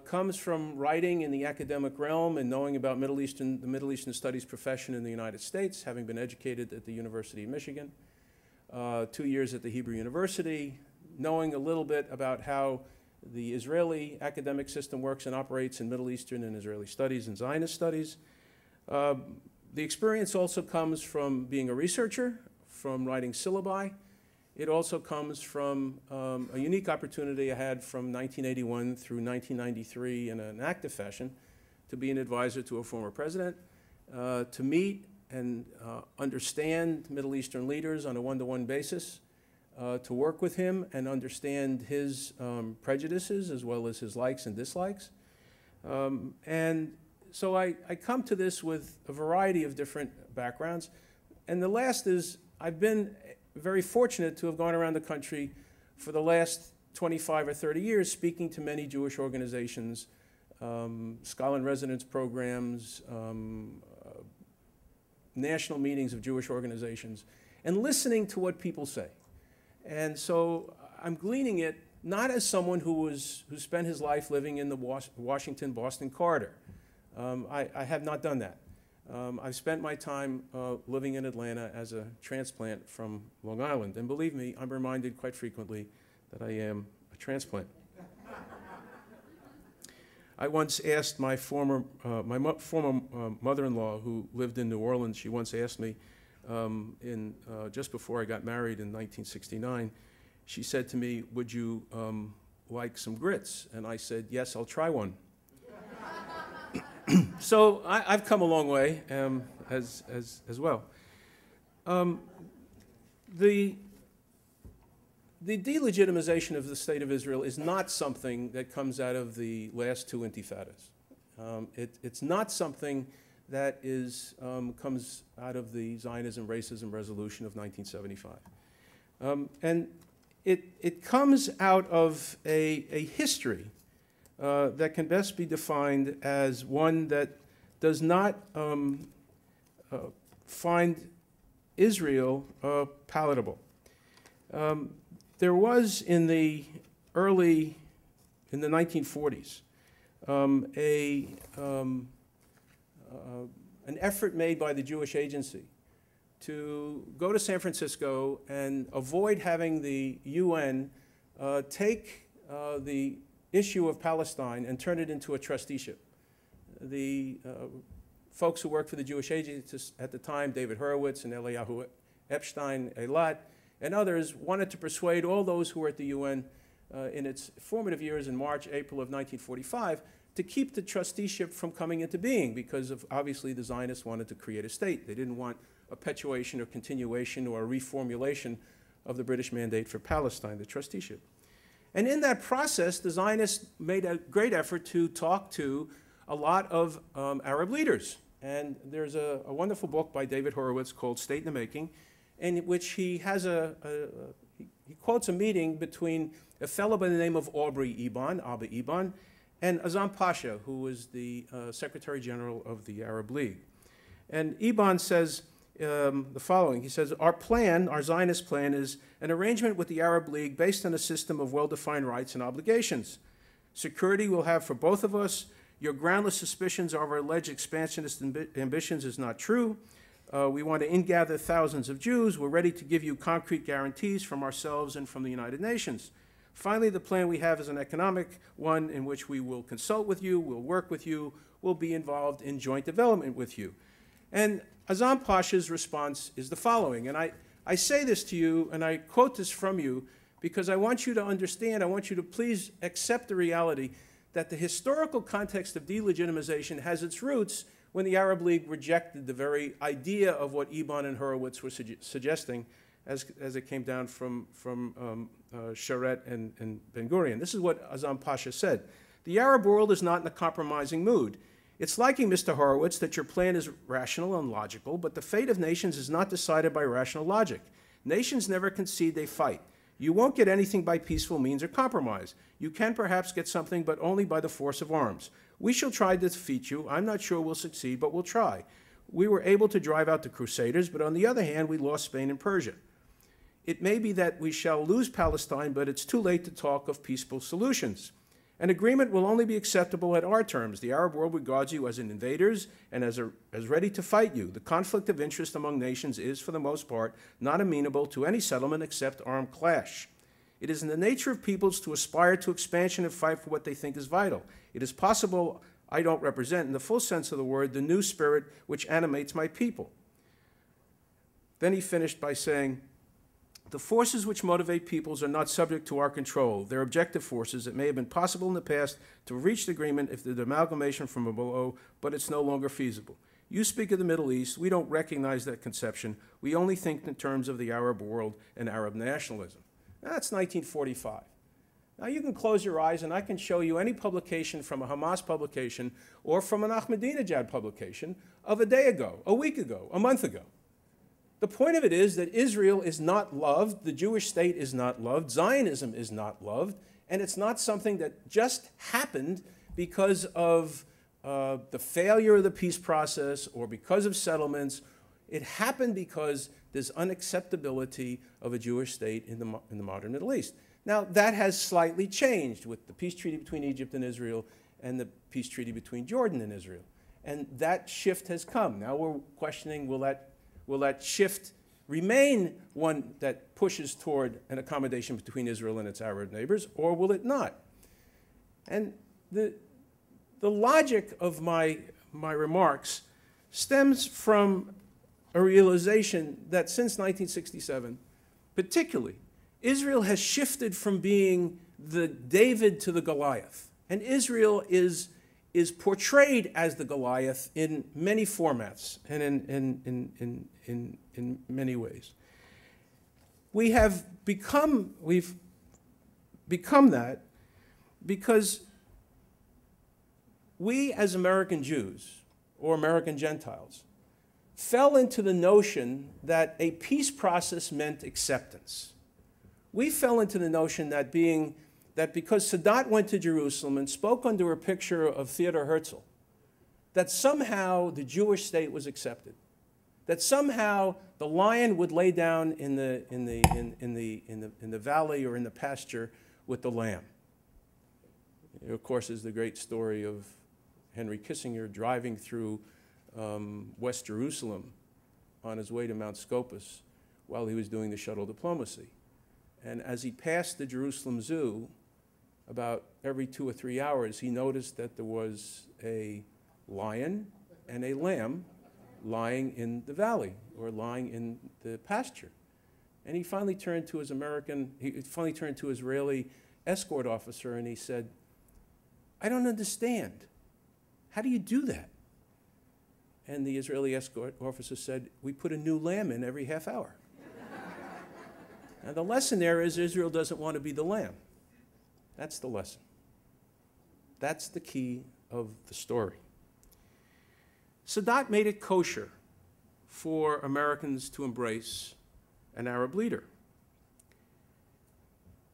comes from writing in the academic realm and knowing about the Middle Eastern Studies profession in the United States, having been educated at the University of Michigan, 2 years at the Hebrew University, knowing a little bit about how the Israeli academic system works and operates in Middle Eastern and Israeli studies and Zionist studies. The experience also comes from being a researcher, from writing syllabi. It also comes from a unique opportunity I had from 1981 through 1993 in an active fashion to be an advisor to a former president, to meet and understand Middle Eastern leaders on a one-to-one basis, to work with him and understand his prejudices as well as his likes and dislikes. And so I come to this with a variety of different backgrounds. And the last is I've been very fortunate to have gone around the country for the last 25 or 30 years speaking to many Jewish organizations, scholar-in-residence programs, national meetings of Jewish organizations, and listening to what people say. And so I'm gleaning it not as someone who spent his life living in the Washington-Boston corridor. I have not done that. I've spent my time living in Atlanta as a transplant from Long Island. And believe me, I'm reminded quite frequently that I am a transplant. I once asked my former mother-in-law who lived in New Orleans, she once asked me, just before I got married in 1969, she said to me, "Would you like some grits?" And I said, "Yes, I'll try one." So I've come a long way as well. The delegitimization of the State of Israel is not something that comes out of the last two intifadas. It's not something that comes out of the Zionism, Racism Resolution of 1975. And it comes out of a history that can best be defined as one that does not find Israel palatable. There was in the 1940s, an effort made by the Jewish Agency to go to San Francisco and avoid having the UN take the issue of Palestine and turn it into a trusteeship. The folks who worked for the Jewish Agency at the time, David Hurwitz and Eliyahu Epstein, Eilat, and others, wanted to persuade all those who were at the UN in its formative years in March, April of 1945, to keep the trusteeship from coming into being because of, obviously, the Zionists wanted to create a state. They didn't want a perpetuation or continuation or a reformulation of the British mandate for Palestine, the trusteeship. And in that process, the Zionists made a great effort to talk to a lot of Arab leaders. And there's a wonderful book by David Horowitz called State in the Making, in which he has he quotes a meeting between a fellow by the name of Aubrey Eban, Abba Eban, and Azam Pasha, who was the Secretary General of the Arab League. And Eban says the following. He says, our plan, our Zionist plan, is an arrangement with the Arab League based on a system of well-defined rights and obligations. Security we'll have for both of us. Your groundless suspicions of our alleged expansionist ambitions is not true. We want to ingather thousands of Jews. We're ready to give you concrete guarantees from ourselves and from the United Nations. Finally, the plan we have is an economic one in which we will consult with you, we'll work with you, we'll be involved in joint development with you. And Azam Pasha's response is the following, and I say this to you, and I quote this from you, because I want you to understand, I want you to please accept the reality that the historical context of delegitimization has its roots when the Arab League rejected the very idea of what Eban and Horowitz were suggesting as it came down from Sharet and Ben-Gurion. This is what Azam Pasha said. The Arab world is not in a compromising mood. It's liking Mr. Horowitz that your plan is rational and logical, but the fate of nations is not decided by rational logic. Nations never concede, they fight. You won't get anything by peaceful means or compromise. You can perhaps get something, but only by the force of arms. We shall try to defeat you. I'm not sure we'll succeed, but we'll try. We were able to drive out the Crusaders, but on the other hand, we lost Spain and Persia. It may be that we shall lose Palestine, but it's too late to talk of peaceful solutions. An agreement will only be acceptable at our terms. The Arab world regards you as an invaders and as ready to fight you. The conflict of interest among nations is, for the most part, not amenable to any settlement except armed clash. It is in the nature of peoples to aspire to expansion and fight for what they think is vital. It is possible I don't represent, in the full sense of the word, the new spirit which animates my people. Then he finished by saying, the forces which motivate peoples are not subject to our control. They're objective forces. It may have been possible in the past to have reached agreement if there's amalgamation from below, but it's no longer feasible. You speak of the Middle East. We don't recognize that conception. We only think in terms of the Arab world and Arab nationalism. That's 1945. Now you can close your eyes and I can show you any publication from a Hamas publication or from an Ahmadinejad publication of a day ago, a week ago, a month ago. The point of it is that Israel is not loved, the Jewish state is not loved, Zionism is not loved, and it's not something that just happened because of the failure of the peace process or because of settlements. It happened because there's unacceptability of a Jewish state in the modern Middle East. Now, that has slightly changed with the peace treaty between Egypt and Israel and the peace treaty between Jordan and Israel. And that shift has come. Now we're questioning, will that shift remain one that pushes toward an accommodation between Israel and its Arab neighbors, or will it not? And the logic of my remarks stems from a realization that since 1967, particularly, Israel has shifted from being the David to the Goliath. And Israel is portrayed as the Goliath in many formats and in many ways. We've become that because we as American Jews or American Gentiles fell into the notion that a peace process meant acceptance. We fell into the notion that because Sadat went to Jerusalem and spoke under a picture of Theodor Herzl, that somehow the Jewish state was accepted, that somehow the lion would lay down in the valley or in the pasture with the lamb. There, of course, is the great story of Henry Kissinger driving through West Jerusalem on his way to Mount Scopus while he was doing the shuttle diplomacy. And as he passed the Jerusalem Zoo, about every 2 or 3 hours, he noticed that there was a lion and a lamb lying in the valley or lying in the pasture. And he finally turned to his Israeli escort officer and he said, I don't understand. How do you do that? And the Israeli escort officer said, we put a new lamb in every half hour. And the lesson there is Israel doesn't want to be the lamb. That's the lesson. That's the key of the story. Sadat made it kosher for Americans to embrace an Arab leader.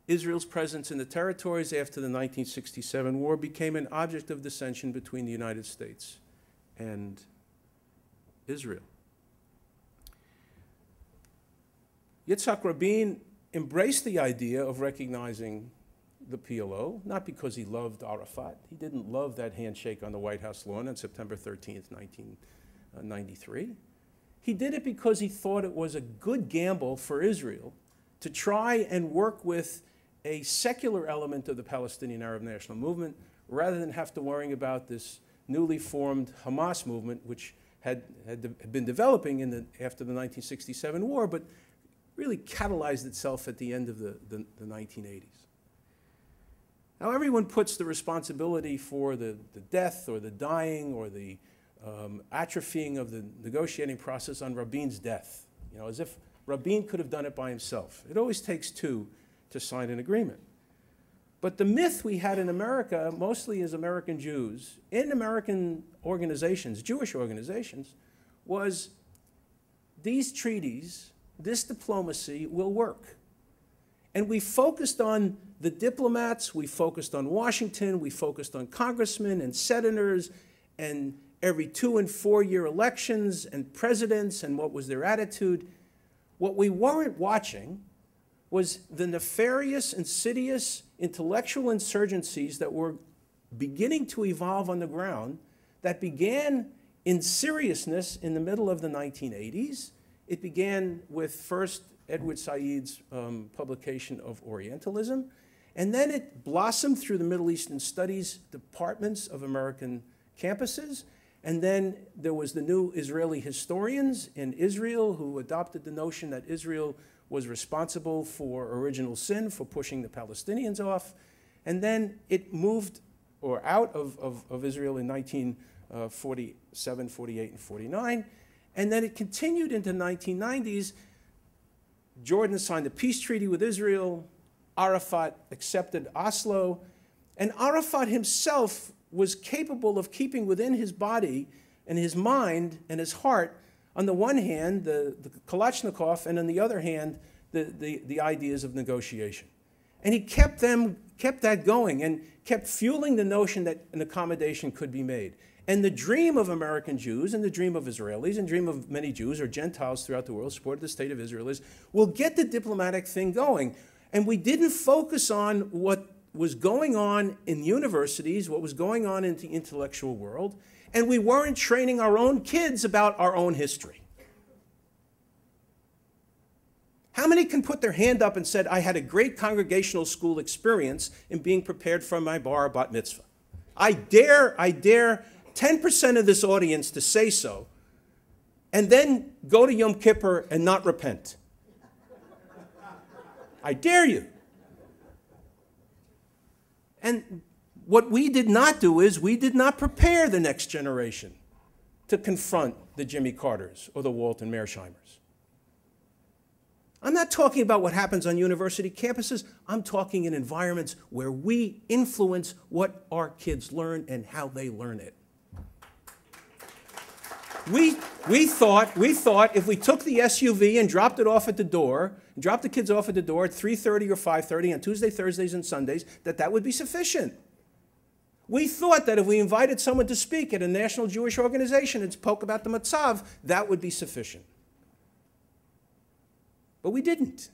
Israel's presence in the territories after the 1967 war became an object of dissension between the United States and Israel. Yitzhak Rabin embraced the idea of recognizing the PLO, not because he loved Arafat. He didn't love that handshake on the White House lawn on September 13th, 1993. He did it because he thought it was a good gamble for Israel to try and work with a secular element of the Palestinian Arab National Movement rather than have to worry about this newly formed Hamas movement, which had been developing after the 1967 war, but really catalyzed itself at the end of the 1980s. Now, everyone puts the responsibility for the death or the dying or the atrophying of the negotiating process on Rabin's death, you know, as if Rabin could have done it by himself. It always takes two to sign an agreement. But the myth we had in America, mostly as American Jews, in American organizations, Jewish organizations, was these treaties, this diplomacy will work. And we focused on the diplomats, we focused on Washington, we focused on congressmen and senators and every 2- and 4-year elections and presidents and what was their attitude. What we weren't watching was the nefarious, insidious intellectual insurgencies that were beginning to evolve on the ground that began in seriousness in the middle of the 1980s. It began with first Edward Said's publication of Orientalism, and then it blossomed through the Middle Eastern Studies departments of American campuses, and then there was the new Israeli historians in Israel who adopted the notion that Israel was responsible for original sin, for pushing the Palestinians off, and then it moved out of Israel in 1947, 48, and 49, and then it continued into the 1990s. Jordan signed a peace treaty with Israel. Arafat accepted Oslo. And Arafat himself was capable of keeping within his body and his mind and his heart, on the one hand, the Kalashnikov, and on the other hand, the ideas of negotiation. And he kept that going and kept fueling the notion that an accommodation could be made. And the dream of American Jews and the dream of Israelis and the dream of many Jews or Gentiles throughout the world supported the state of Israel is, we'll get the diplomatic thing going. And we didn't focus on what was going on in universities, what was going on in the intellectual world, and we weren't training our own kids about our own history. How many can put their hand up and said, I had a great congregational school experience in being prepared for my bar or bat mitzvah? I dare 10% of this audience to say so, and then go to Yom Kippur and not repent. I dare you. And what we did not do is we did not prepare the next generation to confront the Jimmy Carters or the Walton Mearsheimers. I'm not talking about what happens on university campuses. I'm talking in environments where we influence what our kids learn and how they learn it. We thought if we took the SUV and dropped it off at the door, dropped the kids off at the door at 3:30 or 5:30 on Tuesday, Thursdays, and Sundays, that would be sufficient. We thought that if we invited someone to speak at a national Jewish organization and spoke about the Matzav, that would be sufficient. But we didn't.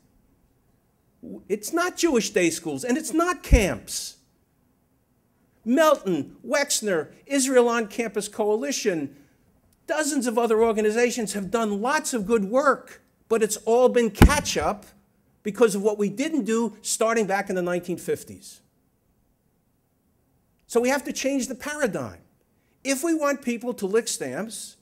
It's not Jewish day schools, and it's not camps. Melton, Wexner, Israel On Campus Coalition, dozens of other organizations have done lots of good work, but it's all been catch-up because of what we didn't do starting back in the 1950s. So we have to change the paradigm. If we want people to lick stamps,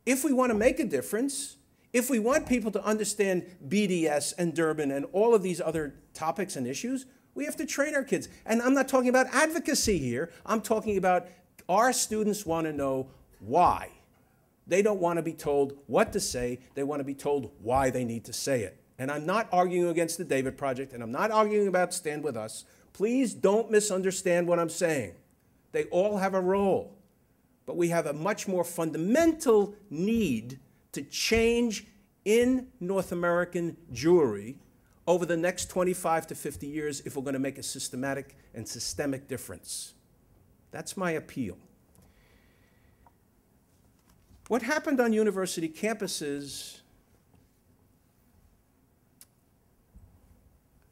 if we want to make a difference, if we want people to understand BDS and Durban and all of these other topics and issues, we have to train our kids. And I'm not talking about advocacy here. I'm talking about our students want to know why. They don't want to be told what to say. They want to be told why they need to say it. And I'm not arguing against the David Project, and I'm not arguing about Stand With Us. Please don't misunderstand what I'm saying. They all have a role. But we have a much more fundamental need to change in North American Jewry over the next 25 to 50 years if we're going to make a systematic and systemic difference. That's my appeal. What happened on university campuses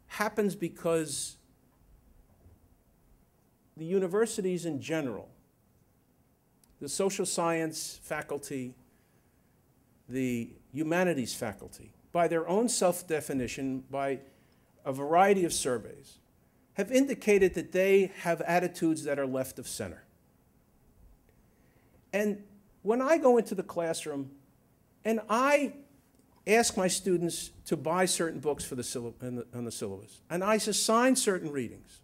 happens because the universities in general, the social science faculty, the humanities faculty, by their own self-definition, by a variety of surveys, have indicated that they have attitudes that are left of center. And when I go into the classroom and I ask my students to buy certain books for on the syllabus, and I assign certain readings,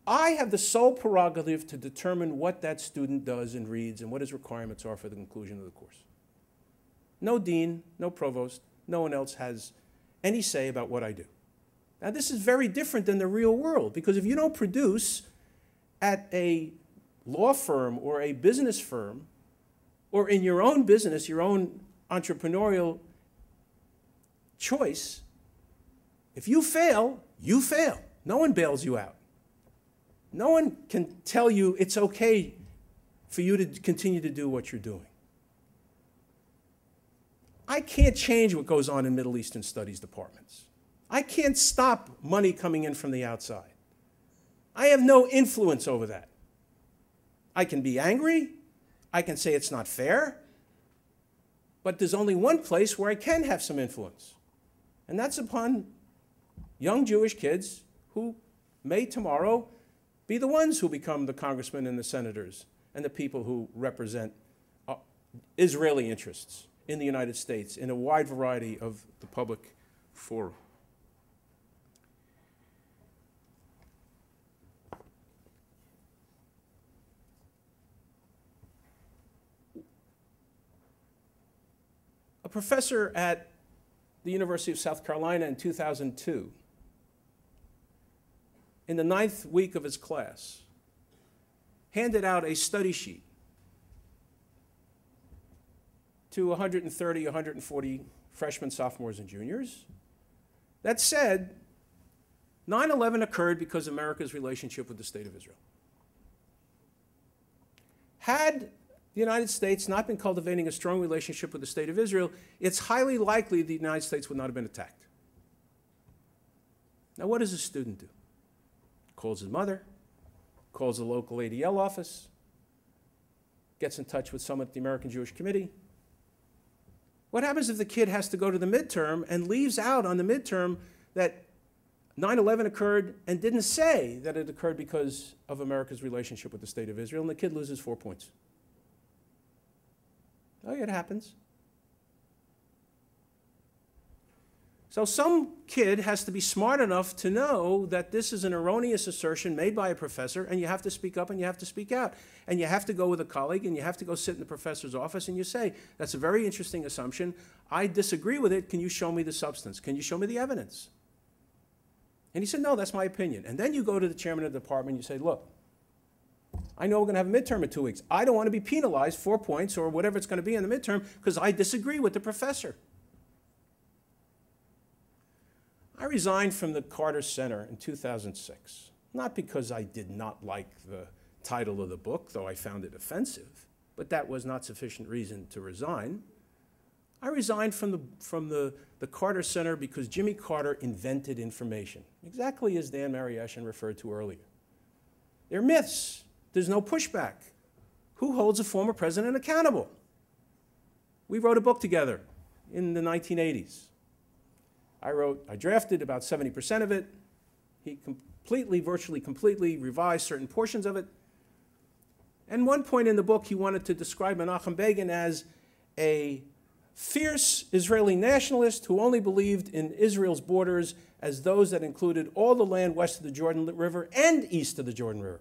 I have the sole prerogative to determine what that student does and reads and what his requirements are for the conclusion of the course. No dean, no provost, no one else has any say about what I do. Now, this is very different than the real world, because if you don't produce at a law firm or a business firm, or in your own business, your own entrepreneurial choice, if you fail, you fail. No one bails you out. No one can tell you it's okay for you to continue to do what you're doing. I can't change what goes on in Middle Eastern studies departments. I can't stop money coming in from the outside. I have no influence over that. I can be angry. I can say it's not fair. But there's only one place where I can have some influence, and that's upon young Jewish kids who may tomorrow be the ones who become the congressmen and the senators and the people who represent Israeli interests in the United States in a wide variety of the public fora. A professor at the University of South Carolina in 2002, in the 9th week of his class, handed out a study sheet to 130, 140 freshmen, sophomores, and juniors that said 9/11 occurred because of America's relationship with the State of Israel. Had the United States not been cultivating a strong relationship with the State of Israel, it's highly likely the United States would not have been attacked. Now, what does a student do? Calls his mother, calls the local ADL office, gets in touch with someone at the American Jewish Committee. What happens if the kid has to go to the midterm and leaves out on the midterm that 9/11 occurred and didn't say that it occurred because of America's relationship with the State of Israel, and the kid loses 4 points? Oh, yeah, it happens. So some kid has to be smart enough to know that this is an erroneous assertion made by a professor, and you have to speak up and you have to speak out. And you have to go with a colleague and you have to go sit in the professor's office and you say, that's a very interesting assumption. I disagree with it. Can you show me the substance? Can you show me the evidence? And he said, no, that's my opinion. And then you go to the chairman of the department and you say, look, I know we're going to have a midterm in 2 weeks. I don't want to be penalized 4 points or whatever it's going to be in the midterm because I disagree with the professor. I resigned from the Carter Center in 2006, not because I did not like the title of the book, though I found it offensive, but that was not sufficient reason to resign. I resigned from the Carter Center because Jimmy Carter invented information, exactly as Dan Mariashin referred to earlier. They're myths. There's no pushback. Who holds a former president accountable? We wrote a book together in the 1980s. I drafted about 70% of it. He virtually completely revised certain portions of it. And one point in the book, he wanted to describe Menachem Begin as a fierce Israeli nationalist who only believed in Israel's borders as those that included all the land west of the Jordan River and east of the Jordan River.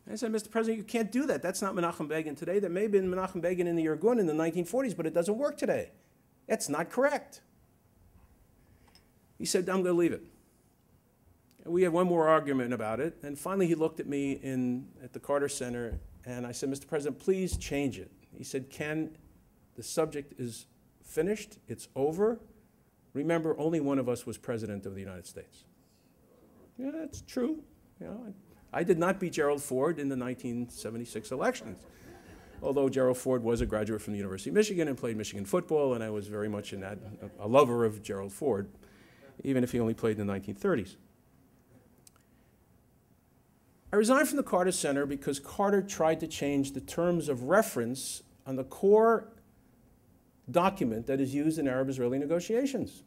I said, Mr. President, you can't do that. That's not Menachem Begin today. That may have been Menachem Begin in the Irgun in the 1940s, but it doesn't work today. That's not correct. He said, I'm going to leave it. And we had one more argument about it, and finally he looked at me at the Carter Center, and I said, Mr. President, please change it. He said, Ken, the subject is finished. It's over. Remember, only one of us was president of the United States. Yeah, that's true. You know, I did not beat Gerald Ford in the 1976 elections, although Gerald Ford was a graduate from the University of Michigan and played Michigan football, and I was very much a lover of Gerald Ford, even if he only played in the 1930s. I resigned from the Carter Center because Carter tried to change the terms of reference on the core document that is used in Arab-Israeli negotiations.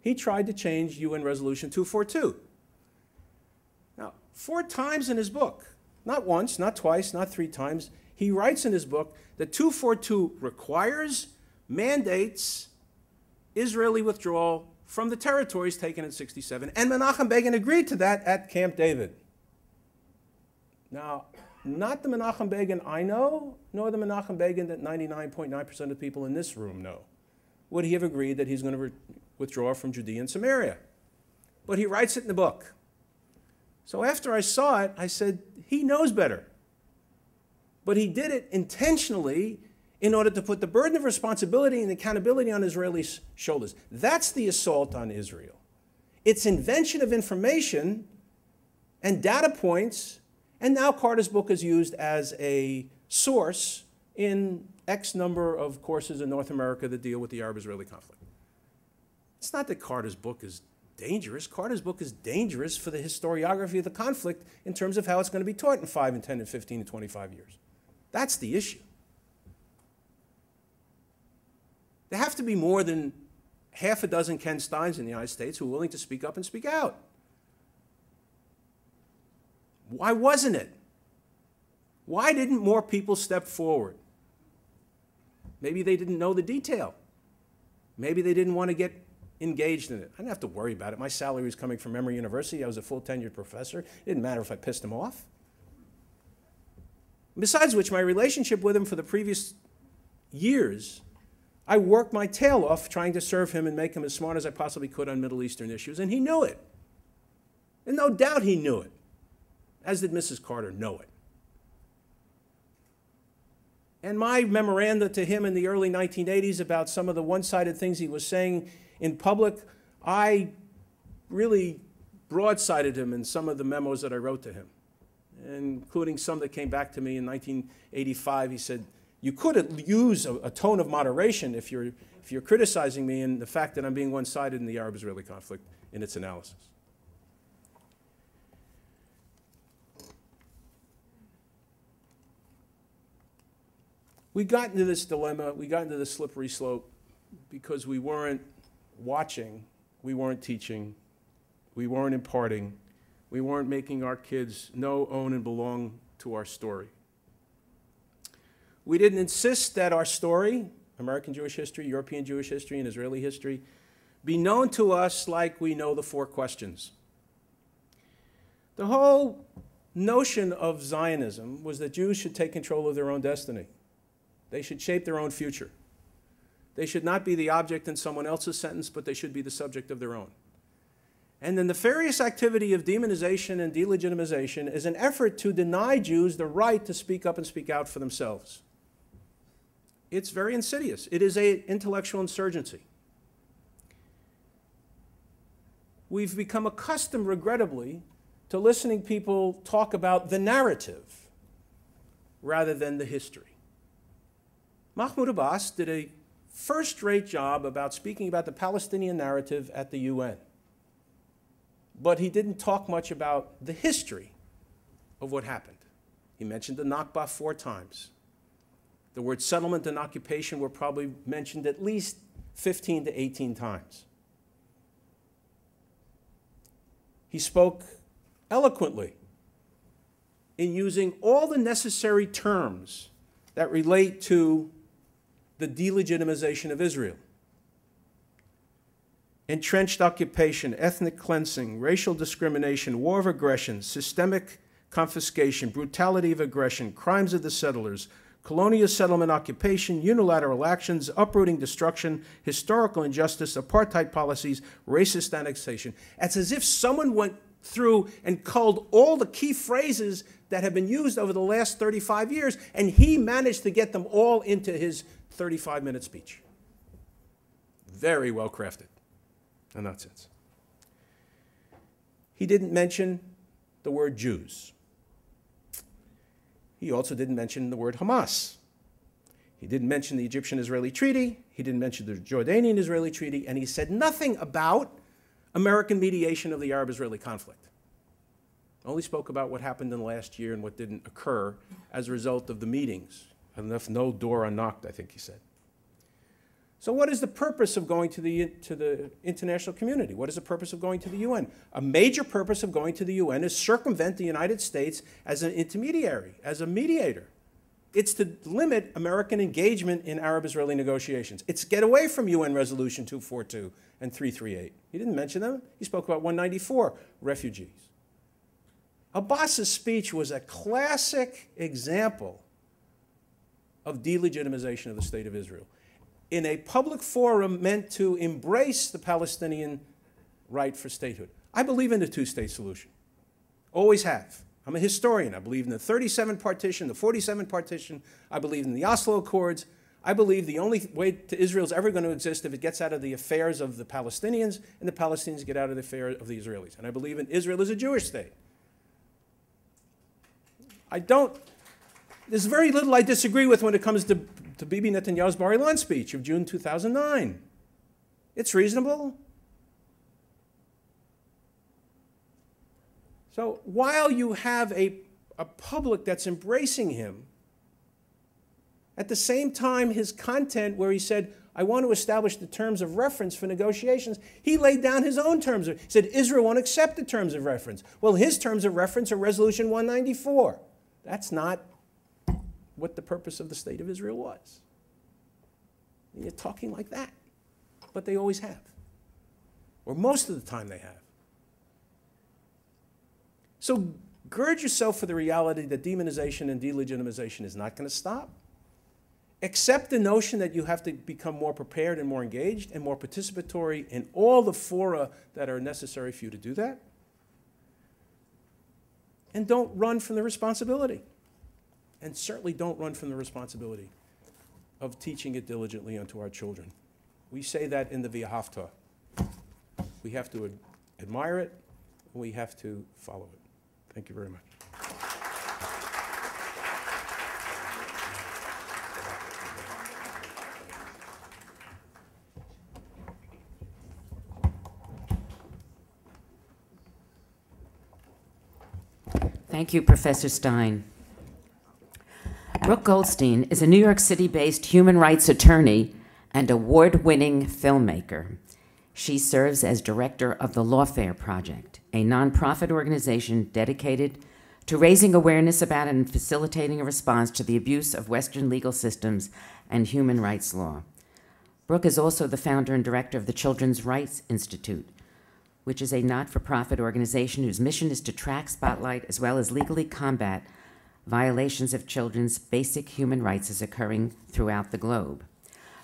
He tried to change UN Resolution 242. Now, 4 times in his book, not once, not twice, not 3 times, he writes in his book that 242 requires, mandates Israeli withdrawal from the territories taken in '67, and Menachem Begin agreed to that at Camp David. Now, not the Menachem Begin I know, nor the Menachem Begin that 99.9% of people in this room know, would he have agreed that he's going to withdraw from Judea and Samaria. But he writes it in the book. So after I saw it, I said, he knows better. But he did it intentionally in order to put the burden of responsibility and accountability on Israelis' shoulders. That's the assault on Israel. It's invention of information and data points, and now Carter's book is used as a source in X number of courses in North America that deal with the Arab-Israeli conflict. It's not that Carter's book is dangerous. Carter's book is dangerous for the historiography of the conflict in terms of how it's going to be taught in 5 and 10 and 15 and 25 years. That's the issue. There have to be more than half a dozen Ken Steins in the United States who are willing to speak up and speak out. Why wasn't it? Why didn't more people step forward? Maybe they didn't know the detail. Maybe they didn't want to get engaged in it. I didn't have to worry about it. My salary was coming from Emory University. I was a full tenured professor. It didn't matter if I pissed him off. Besides which, my relationship with him for the previous years, I worked my tail off trying to serve him and make him as smart as I possibly could on Middle Eastern issues, and he knew it. And no doubt he knew it, as did Mrs. Carter know it. And my memoranda to him in the early 1980s about some of the one-sided things he was saying in public, I really broadsided him in some of the memos that I wrote to him, including some that came back to me in 1985. He said, you could use a tone of moderation if you're criticizing me and the fact that I'm being one-sided in the Arab-Israeli conflict in its analysis. We got into this dilemma, we got into this slippery slope because we weren't watching, we weren't teaching, we weren't imparting, we weren't making our kids know, own, and belong to our story. We didn't insist that our story, American Jewish history, European Jewish history, and Israeli history, be known to us like we know the 4 questions. The whole notion of Zionism was that Jews should take control of their own destiny. They should shape their own future. They should not be the object in someone else's sentence, but they should be the subject of their own. And the nefarious activity of demonization and delegitimization is an effort to deny Jews the right to speak up and speak out for themselves. It's very insidious. It is an intellectual insurgency. We've become accustomed, regrettably, to listening people talk about the narrative rather than the history. Mahmoud Abbas did a first-rate job about speaking about the Palestinian narrative at the UN. But he didn't talk much about the history of what happened. He mentioned the Nakba 4 times. The words settlement and occupation were probably mentioned at least 15 to 18 times. He spoke eloquently in using all the necessary terms that relate to the delegitimization of Israel. Entrenched occupation, ethnic cleansing, racial discrimination, war of aggression, systemic confiscation, brutality of aggression, crimes of the settlers, colonial settlement occupation, unilateral actions, uprooting destruction, historical injustice, apartheid policies, racist annexation. It's as if someone went through and culled all the key phrases that have been used over the last 35 years, and he managed to get them all into his 35-minute speech. Very well crafted. a nonsense. He didn't mention the word Jews. He also didn't mention the word Hamas. He didn't mention the Egyptian-Israeli treaty. He didn't mention the Jordanian-Israeli treaty. And he said nothing about American mediation of the Arab-Israeli conflict. Only spoke about what happened in the last year and what didn't occur as a result of the meetings. And left no door unlocked, I think he said. So what is the purpose of going to the international community? What is the purpose of going to the UN? A major purpose of going to the UN is circumvent the United States as an intermediary, as a mediator. It's to limit American engagement in Arab-Israeli negotiations. It's get away from UN Resolution 242 and 338. He didn't mention them. He spoke about 194, refugees. Abbas's speech was a classic example of delegitimization of the State of Israel in a public forum meant to embrace the Palestinian right for statehood. I believe in the two-state solution. Always have. I'm a historian. I believe in the 37 partition, the 47 partition. I believe in the Oslo Accords. I believe the only way to Israel is ever going to exist if it gets out of the affairs of the Palestinians and the Palestinians get out of the affairs of the Israelis. And I believe in Israel as a Jewish state. There's very little I disagree with when it comes to Bibi Netanyahu's Bar Ilan speech of June 2009. It's reasonable. So while you have a public that's embracing him, at the same time his content where he said, I want to establish the terms of reference for negotiations, he laid down his own terms. He said, Israel won't accept the terms of reference. Well, his terms of reference are Resolution 194. That's not what the purpose of the State of Israel was. And you're talking like that. But they always have. Or most of the time they have. So gird yourself for the reality that demonization and delegitimization is not going to stop. Accept the notion that you have to become more prepared and more engaged and more participatory in all the fora that are necessary for you to do that. And don't run from the responsibility. And certainly don't run from the responsibility of teaching it diligently unto our children. We say that in the V'ahavta. We have to admire it, and we have to follow it. Thank you very much. Thank you, Professor Stein. Brooke Goldstein is a New York City-based human rights attorney and award-winning filmmaker. She serves as director of the Lawfare Project, a nonprofit organization dedicated to raising awareness about and facilitating a response to the abuse of Western legal systems and human rights law. Brooke is also the founder and director of the Children's Rights Institute, which is a not-for-profit organization whose mission is to track, spotlight, as well as legally combat violations of children's basic human rights as occurring throughout the globe.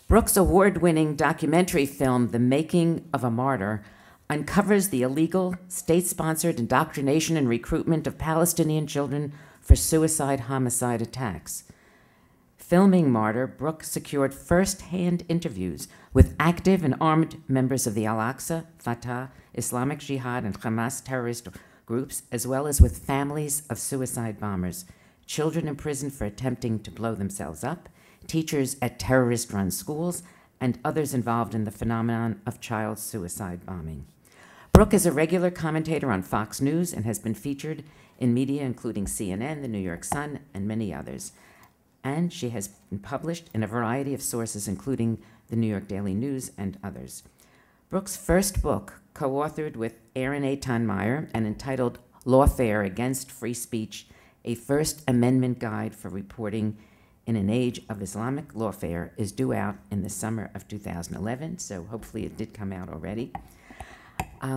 Brooke's award-winning documentary film, The Making of a Martyr, uncovers the illegal, state-sponsored indoctrination and recruitment of Palestinian children for suicide-homicide attacks. Filming Martyr, Brooke secured first-hand interviews with active and armed members of the Al-Aqsa, Fatah, Islamic Jihad, and Hamas terrorist groups, as well as with families of suicide bombers, children imprisoned for attempting to blow themselves up, teachers at terrorist-run schools, and others involved in the phenomenon of child suicide bombing. Brooke is a regular commentator on Fox News and has been featured in media including CNN, The New York Sun, and many others. And she has been published in a variety of sources, including the New York Daily News and others. Brooke's first book, co-authored with Aaron A. Tonmeyer and entitled Lawfare Against Free Speech, a First Amendment Guide for Reporting in an Age of Islamic Lawfare, is due out in the summer of 2011, so hopefully it did come out already.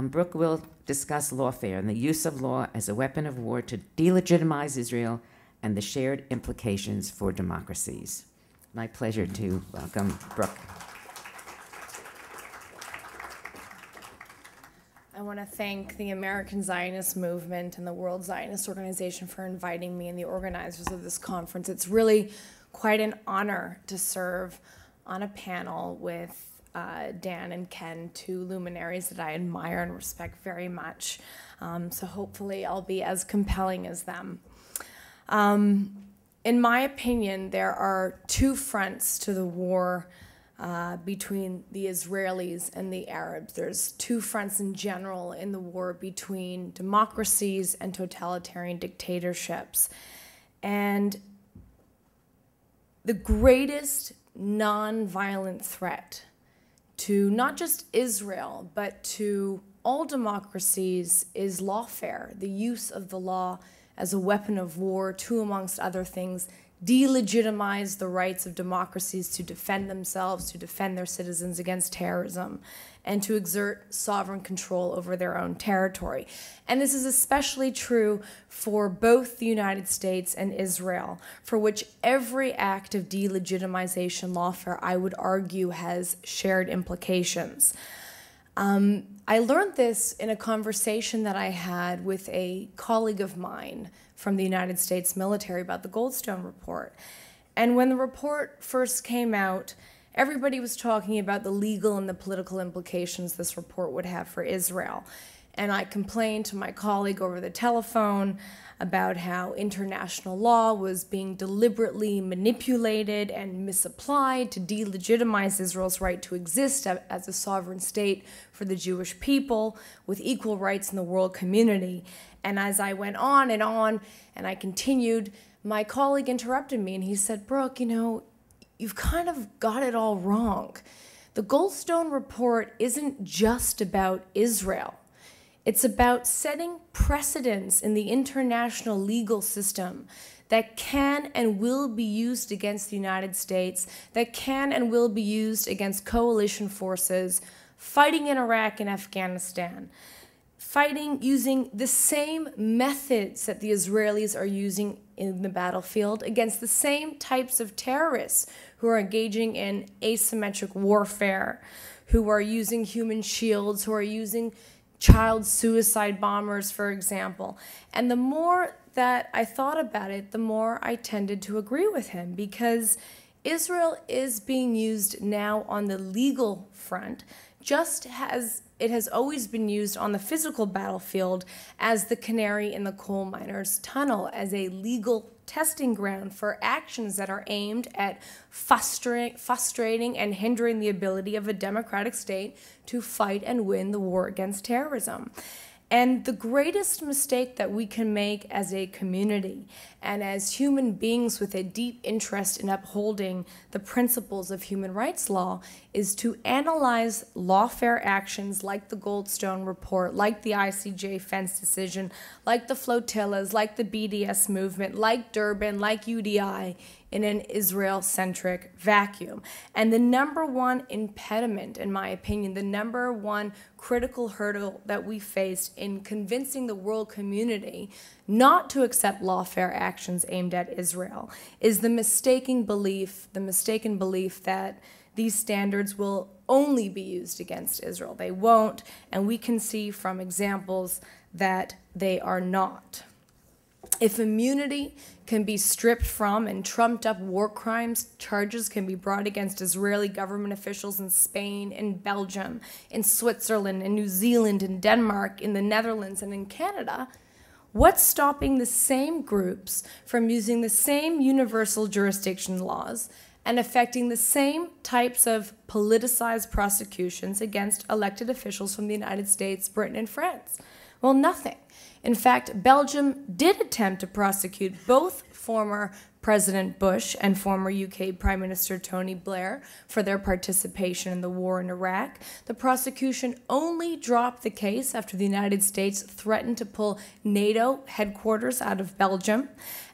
Brooke will discuss lawfare and the use of law as a weapon of war to delegitimize Israel and the shared implications for democracies. My pleasure to welcome Brooke. I want to thank the American Zionist Movement and the World Zionist Organization for inviting me and the organizers of this conference. It's really quite an honor to serve on a panel with Dan and Ken, two luminaries that I admire and respect very much. So hopefully I'll be as compelling as them. In my opinion, there are two fronts to the war between the Israelis and the Arabs. There's two fronts in general in the war between democracies and totalitarian dictatorships. And the greatest non-violent threat to not just Israel, but to all democracies is lawfare, the use of the law as a weapon of war to, amongst other things, delegitimize the rights of democracies to defend themselves, to defend their citizens against terrorism, and to exert sovereign control over their own territory. And this is especially true for both the United States and Israel, for which every act of delegitimization lawfare, I would argue, has shared implications. I learned this in a conversation that I had with a colleague of mine from the United States military about the Goldstone report. And when the report first came out, everybody was talking about the legal and the political implications this report would have for Israel. And I complained to my colleague over the telephone about how international law was being deliberately manipulated and misapplied to delegitimize Israel's right to exist as a sovereign state for the Jewish people with equal rights in the world community. And as I went on and I continued, my colleague interrupted me and he said, "Brooke, you know, you've kind of got it all wrong. The Goldstone report isn't just about Israel. It's about setting precedents in the international legal system that can and will be used against the United States, that can and will be used against coalition forces fighting in Iraq and Afghanistan, fighting using the same methods that the Israelis are using in the battlefield against the same types of terrorists who are engaging in asymmetric warfare, who are using human shields, who are using child suicide bombers, for example." And the more that I thought about it, the more I tended to agree with him, because Israel is being used now on the legal front, just as it has always been used on the physical battlefield as the canary in the coal miner's tunnel, as a legal testing ground for actions that are aimed at frustrating and hindering the ability of a democratic state to fight and win the war against terrorism. And the greatest mistake that we can make as a community and as human beings with a deep interest in upholding the principles of human rights law is to analyze lawfare actions like the Goldstone report, like the ICJ fence decision, like the flotillas, like the BDS movement, like Durban, like UDI, in an Israel-centric vacuum. And the number one impediment, in my opinion, the number one critical hurdle that we faced in convincing the world community not to accept lawfare actions aimed at Israel is the mistaken belief that these standards will only be used against Israel. They won't, and we can see from examples that they are not. If immunity can be stripped from and trumped up war crimes charges can be brought against Israeli government officials in Spain, in Belgium, in Switzerland, in New Zealand, in Denmark, in the Netherlands, and in Canada, what's stopping the same groups from using the same universal jurisdiction laws and affecting the same types of politicized prosecutions against elected officials from the United States, Britain, and France? Well, nothing. In fact, Belgium did attempt to prosecute both former President Bush and former UK Prime Minister Tony Blair for their participation in the war in Iraq. The prosecution only dropped the case after the United States threatened to pull NATO headquarters out of Belgium.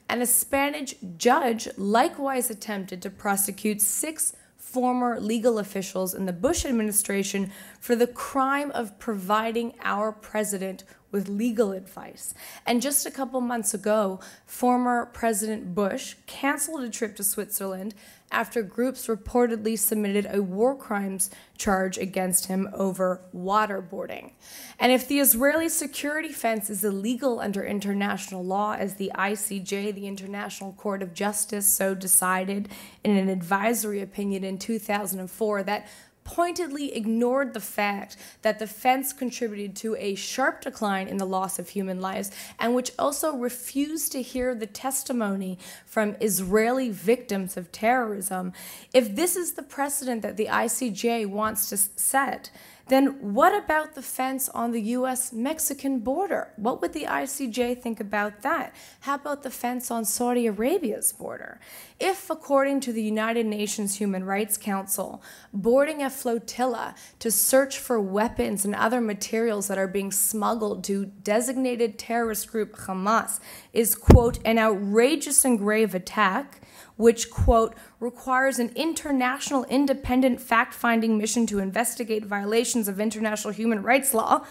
And a Spanish judge likewise attempted to prosecute 6 former legal officials in the Bush administration for the crime of providing our president with legal advice. And just a couple months ago, former President Bush canceled a trip to Switzerland after groups reportedly submitted a war crimes charge against him over waterboarding. And if the Israeli security fence is illegal under international law, as the ICJ, the International Court of Justice, so decided in an advisory opinion in 2004, that pointedly ignored the fact that the fence contributed to a sharp decline in the loss of human lives, and which also refused to hear the testimony from Israeli victims of terrorism, if this is the precedent that the ICJ wants to set, then what about the fence on the U.S.-Mexican border? What would the ICJ think about that? How about the fence on Saudi Arabia's border? If, according to the United Nations Human Rights Council, boarding a flotilla to search for weapons and other materials that are being smuggled to designated terrorist group Hamas is, quote, an outrageous and grave attack, which, quote, requires an international independent fact-finding mission to investigate violations of international human rights law,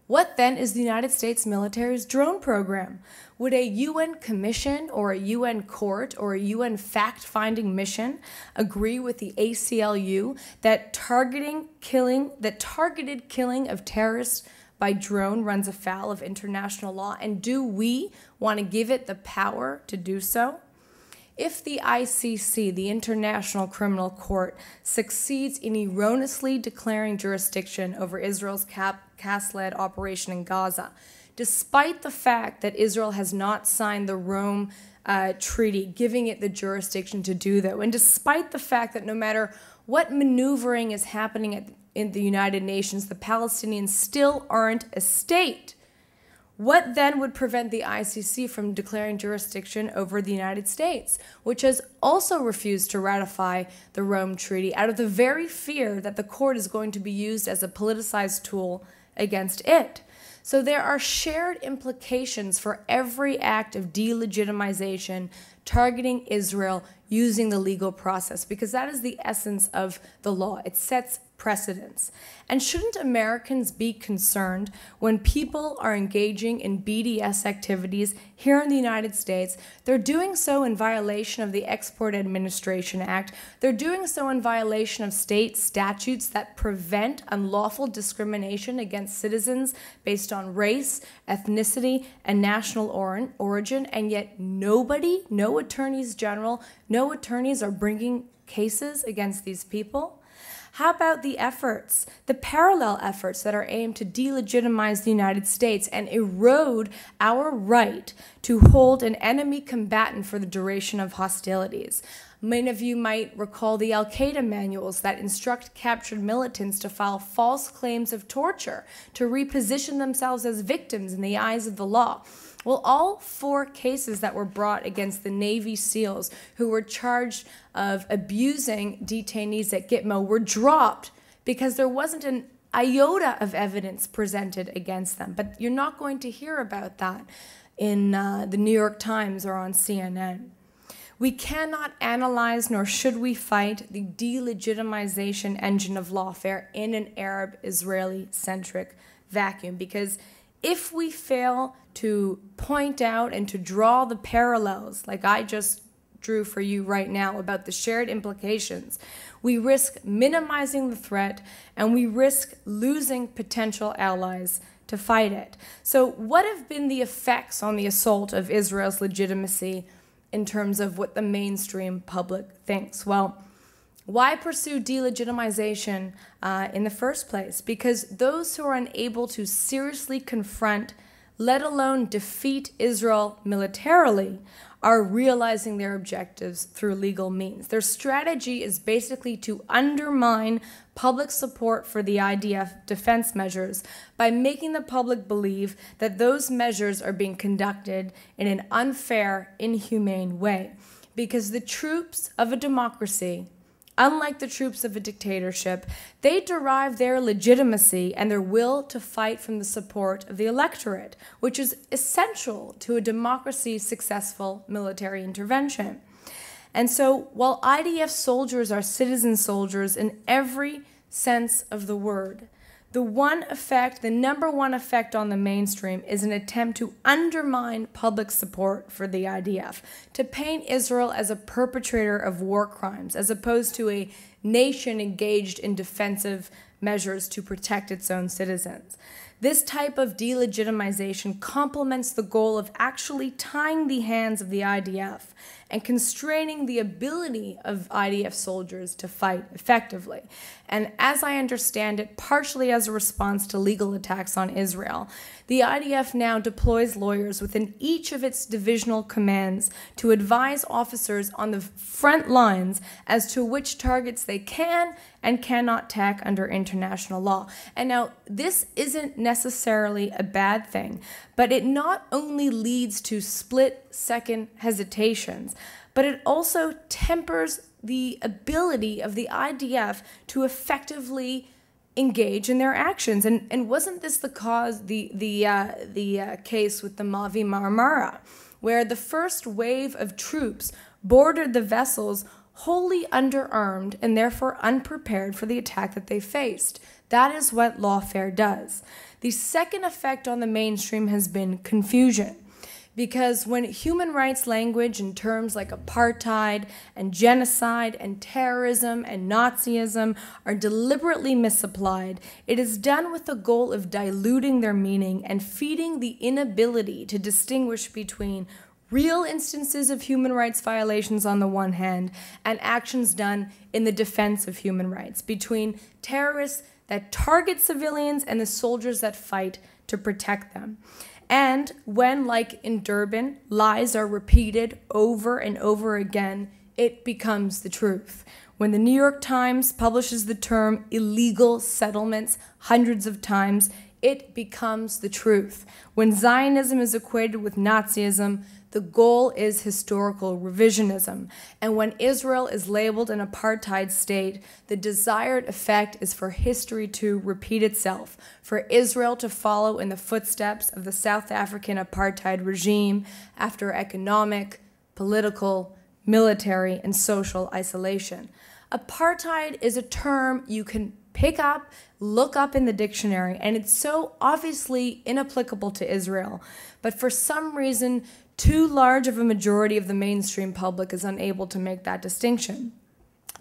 what then is the United States military's drone program? Would a UN commission or a UN court or a UN fact-finding mission agree with the ACLU that targeted killing of terrorists by drone runs afoul of international law? And do we want to give it the power to do so? If the ICC, the International Criminal Court, succeeds in erroneously declaring jurisdiction over Israel's CAS-led operation in Gaza, despite the fact that Israel has not signed the Rome Treaty, giving it the jurisdiction to do that, and despite the fact that no matter what maneuvering is happening in the United Nations, the Palestinians still aren't a state, what then would prevent the ICC from declaring jurisdiction over the United States, which has also refused to ratify the Rome Treaty out of the very fear that the court is going to be used as a politicized tool against it? So there are shared implications for every act of delegitimization targeting Israel using the legal process, because that is the essence of the law. It sets precedents. And shouldn't Americans be concerned when people are engaging in BDS activities here in the United States? They're doing so in violation of the Export Administration Act. They're doing so in violation of state statutes that prevent unlawful discrimination against citizens based on race, ethnicity, and national origin, and yet nobody, no attorneys general, no attorneys are bringing cases against these people? How about the efforts, the parallel efforts that are aimed to delegitimize the United States and erode our right to hold an enemy combatant for the duration of hostilities? Many of you might recall the Al-Qaeda manuals that instruct captured militants to file false claims of torture, to reposition themselves as victims in the eyes of the law. Well, all 4 cases that were brought against the Navy SEALs who were charged of abusing detainees at Gitmo were dropped because there wasn't an iota of evidence presented against them. But you're not going to hear about that in the New York Times or on CNN. We cannot analyze, nor should we fight, the delegitimization engine of lawfare in an Arab-Israeli-centric vacuum, because if we fail to point out and to draw the parallels, like I just drew for you right now about the shared implications, we risk minimizing the threat and we risk losing potential allies to fight it. So what have been the effects on the assault of Israel's legitimacy in terms of what the mainstream public thinks? Well, why pursue delegitimization in the first place? Because those who are unable to seriously confront, let alone defeat Israel militarily, are realizing their objectives through legal means. Their strategy is basically to undermine public support for the IDF defense measures by making the public believe that those measures are being conducted in an unfair, inhumane way. Because the troops of a democracy, unlike the troops of a dictatorship, they derive their legitimacy and their will to fight from the support of the electorate, which is essential to a democracy's successful military intervention. And so while IDF soldiers are citizen soldiers in every sense of the word, the number one effect on the mainstream is an attempt to undermine public support for the IDF, to paint Israel as a perpetrator of war crimes, as opposed to a nation engaged in defensive measures to protect its own citizens. This type of delegitimization complements the goal of actually tying the hands of the IDF and constraining the ability of IDF soldiers to fight effectively. And as I understand it, partially as a response to legal attacks on Israel, the IDF now deploys lawyers within each of its divisional commands to advise officers on the front lines as to which targets they can and cannot attack under international law. And now, this isn't necessarily a bad thing, but it not only leads to split-second hesitations, but it also tempers the ability of the IDF to effectively engage in their actions. And wasn't this the cause, the case with the Mavi Marmara, where the first wave of troops boarded the vessels wholly underarmed and therefore unprepared for the attack that they faced? That is what lawfare does. The second effect on the mainstream has been confusion. Because when human rights language in terms like apartheid and genocide and terrorism and Nazism are deliberately misapplied, it is done with the goal of diluting their meaning and feeding the inability to distinguish between real instances of human rights violations on the one hand and actions done in the defense of human rights, between terrorists that target civilians and the soldiers that fight to protect them. And when, like in Durban, lies are repeated over and over again, it becomes the truth. When the New York Times publishes the term illegal settlements hundreds of times, it becomes the truth. When Zionism is equated with Nazism, the goal is historical revisionism. And when Israel is labeled an apartheid state, the desired effect is for history to repeat itself, for Israel to follow in the footsteps of the South African apartheid regime after economic, political, military, and social isolation. Apartheid is a term you can pick up, look up in the dictionary, and it's so obviously inapplicable to Israel. But for some reason, too large of a majority of the mainstream public is unable to make that distinction.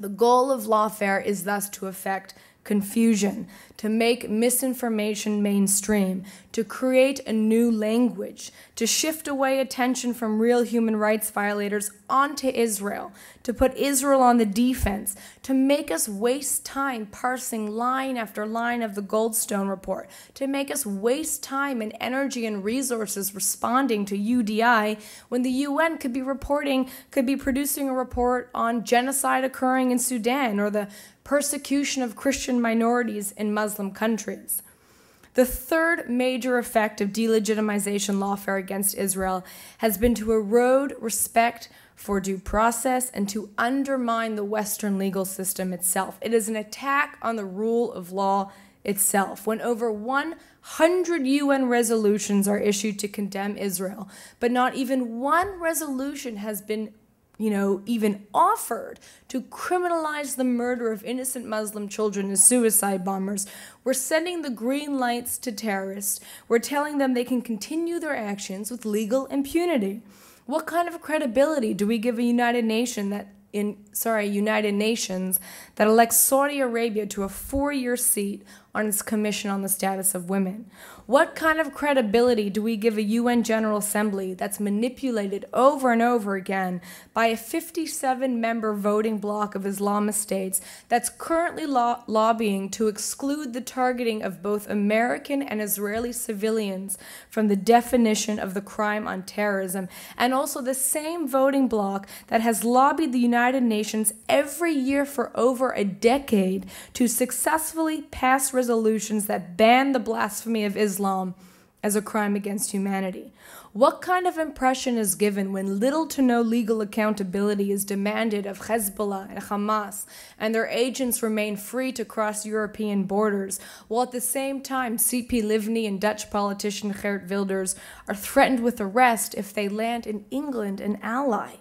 The goal of lawfare is thus to effect confusion, to make misinformation mainstream, to create a new language, to shift away attention from real human rights violators onto Israel, to put Israel on the defense, to make us waste time parsing line after line of the Goldstone report, to make us waste time and energy and resources responding to UDI when the UN could be producing a report on genocide occurring in Sudan or the persecution of Christian minorities in Muslim countries. The third major effect of delegitimization lawfare against Israel has been to erode respect for due process and to undermine the Western legal system itself. It is an attack on the rule of law itself. When over 100 UN resolutions are issued to condemn Israel, but not even one resolution has been even offered to criminalize the murder of innocent Muslim children as suicide bombers. We're sending the green lights to terrorists. We're telling them they can continue their actions with legal impunity. What kind of credibility do we give a United Nations that elects Saudi Arabia to a 4-year seat on its Commission on the Status of Women? What kind of credibility do we give a UN General Assembly that's manipulated over and over again by a 57-member voting bloc of Islamist states that's currently lobbying to exclude the targeting of both American and Israeli civilians from the definition of the crime on terrorism, and also the same voting bloc that has lobbied the United Nations every year for over a decade to successfully pass resolutions that ban the blasphemy of Islam as a crime against humanity? What kind of impression is given when little to no legal accountability is demanded of Hezbollah and Hamas and their agents remain free to cross European borders, while at the same time C.P. Livni and Dutch politician Geert Wilders are threatened with arrest if they land in England, an ally?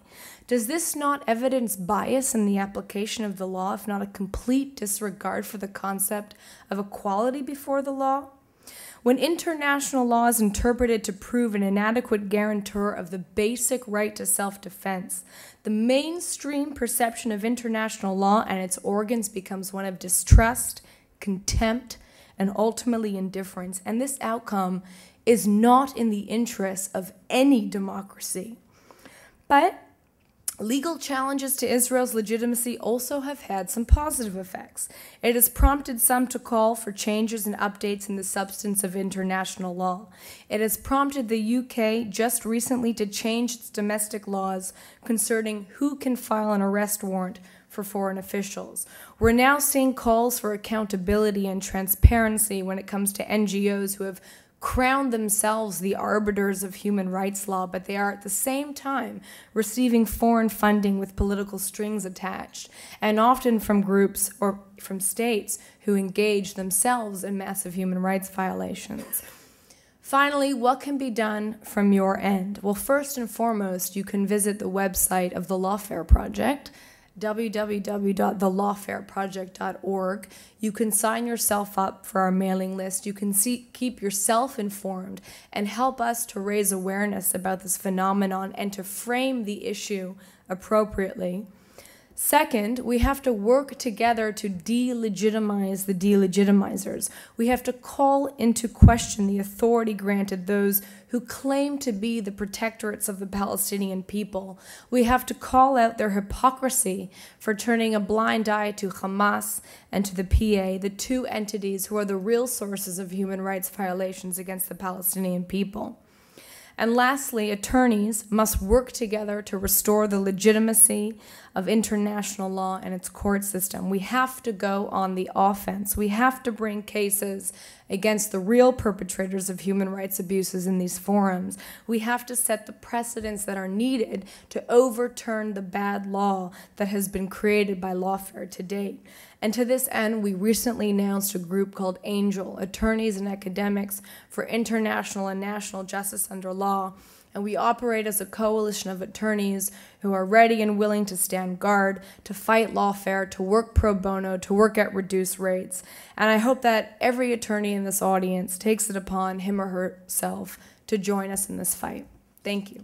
Does this not evidence bias in the application of the law, if not a complete disregard for the concept of equality before the law? When international law is interpreted to prove an inadequate guarantor of the basic right to self-defense, the mainstream perception of international law and its organs becomes one of distrust, contempt, and ultimately indifference. And this outcome is not in the interests of any democracy. But legal challenges to Israel's legitimacy also have had some positive effects. It has prompted some to call for changes and updates in the substance of international law. It has prompted the UK just recently to change its domestic laws concerning who can file an arrest warrant for foreign officials. We're now seeing calls for accountability and transparency when it comes to NGOs who have crowned themselves the arbiters of human rights law, but they are at the same time receiving foreign funding with political strings attached, and often from groups or from states who engage themselves in massive human rights violations. Finally, what can be done from your end? Well, first and foremost, you can visit the website of the Lawfare Project, www.thelawfareproject.org. You can sign yourself up for our mailing list. You can keep yourself informed and help us to raise awareness about this phenomenon and to frame the issue appropriately. Second, we have to work together to delegitimize the delegitimizers. We have to call into question the authority granted those who claim to be the protectorates of the Palestinian people. We have to call out their hypocrisy for turning a blind eye to Hamas and to the PA, the two entities who are the real sources of human rights violations against the Palestinian people. And lastly, attorneys must work together to restore the legitimacy of international law and its court system. We have to go on the offense. We have to bring cases against the real perpetrators of human rights abuses in these forums. We have to set the precedents that are needed to overturn the bad law that has been created by lawfare to date. And to this end, we recently announced a group called ANGEL, Attorneys and Academics for International and National Justice Under Law. And we operate as a coalition of attorneys who are ready and willing to stand guard, to fight lawfare, to work pro bono, to work at reduced rates. And I hope that every attorney in this audience takes it upon him or herself to join us in this fight. Thank you.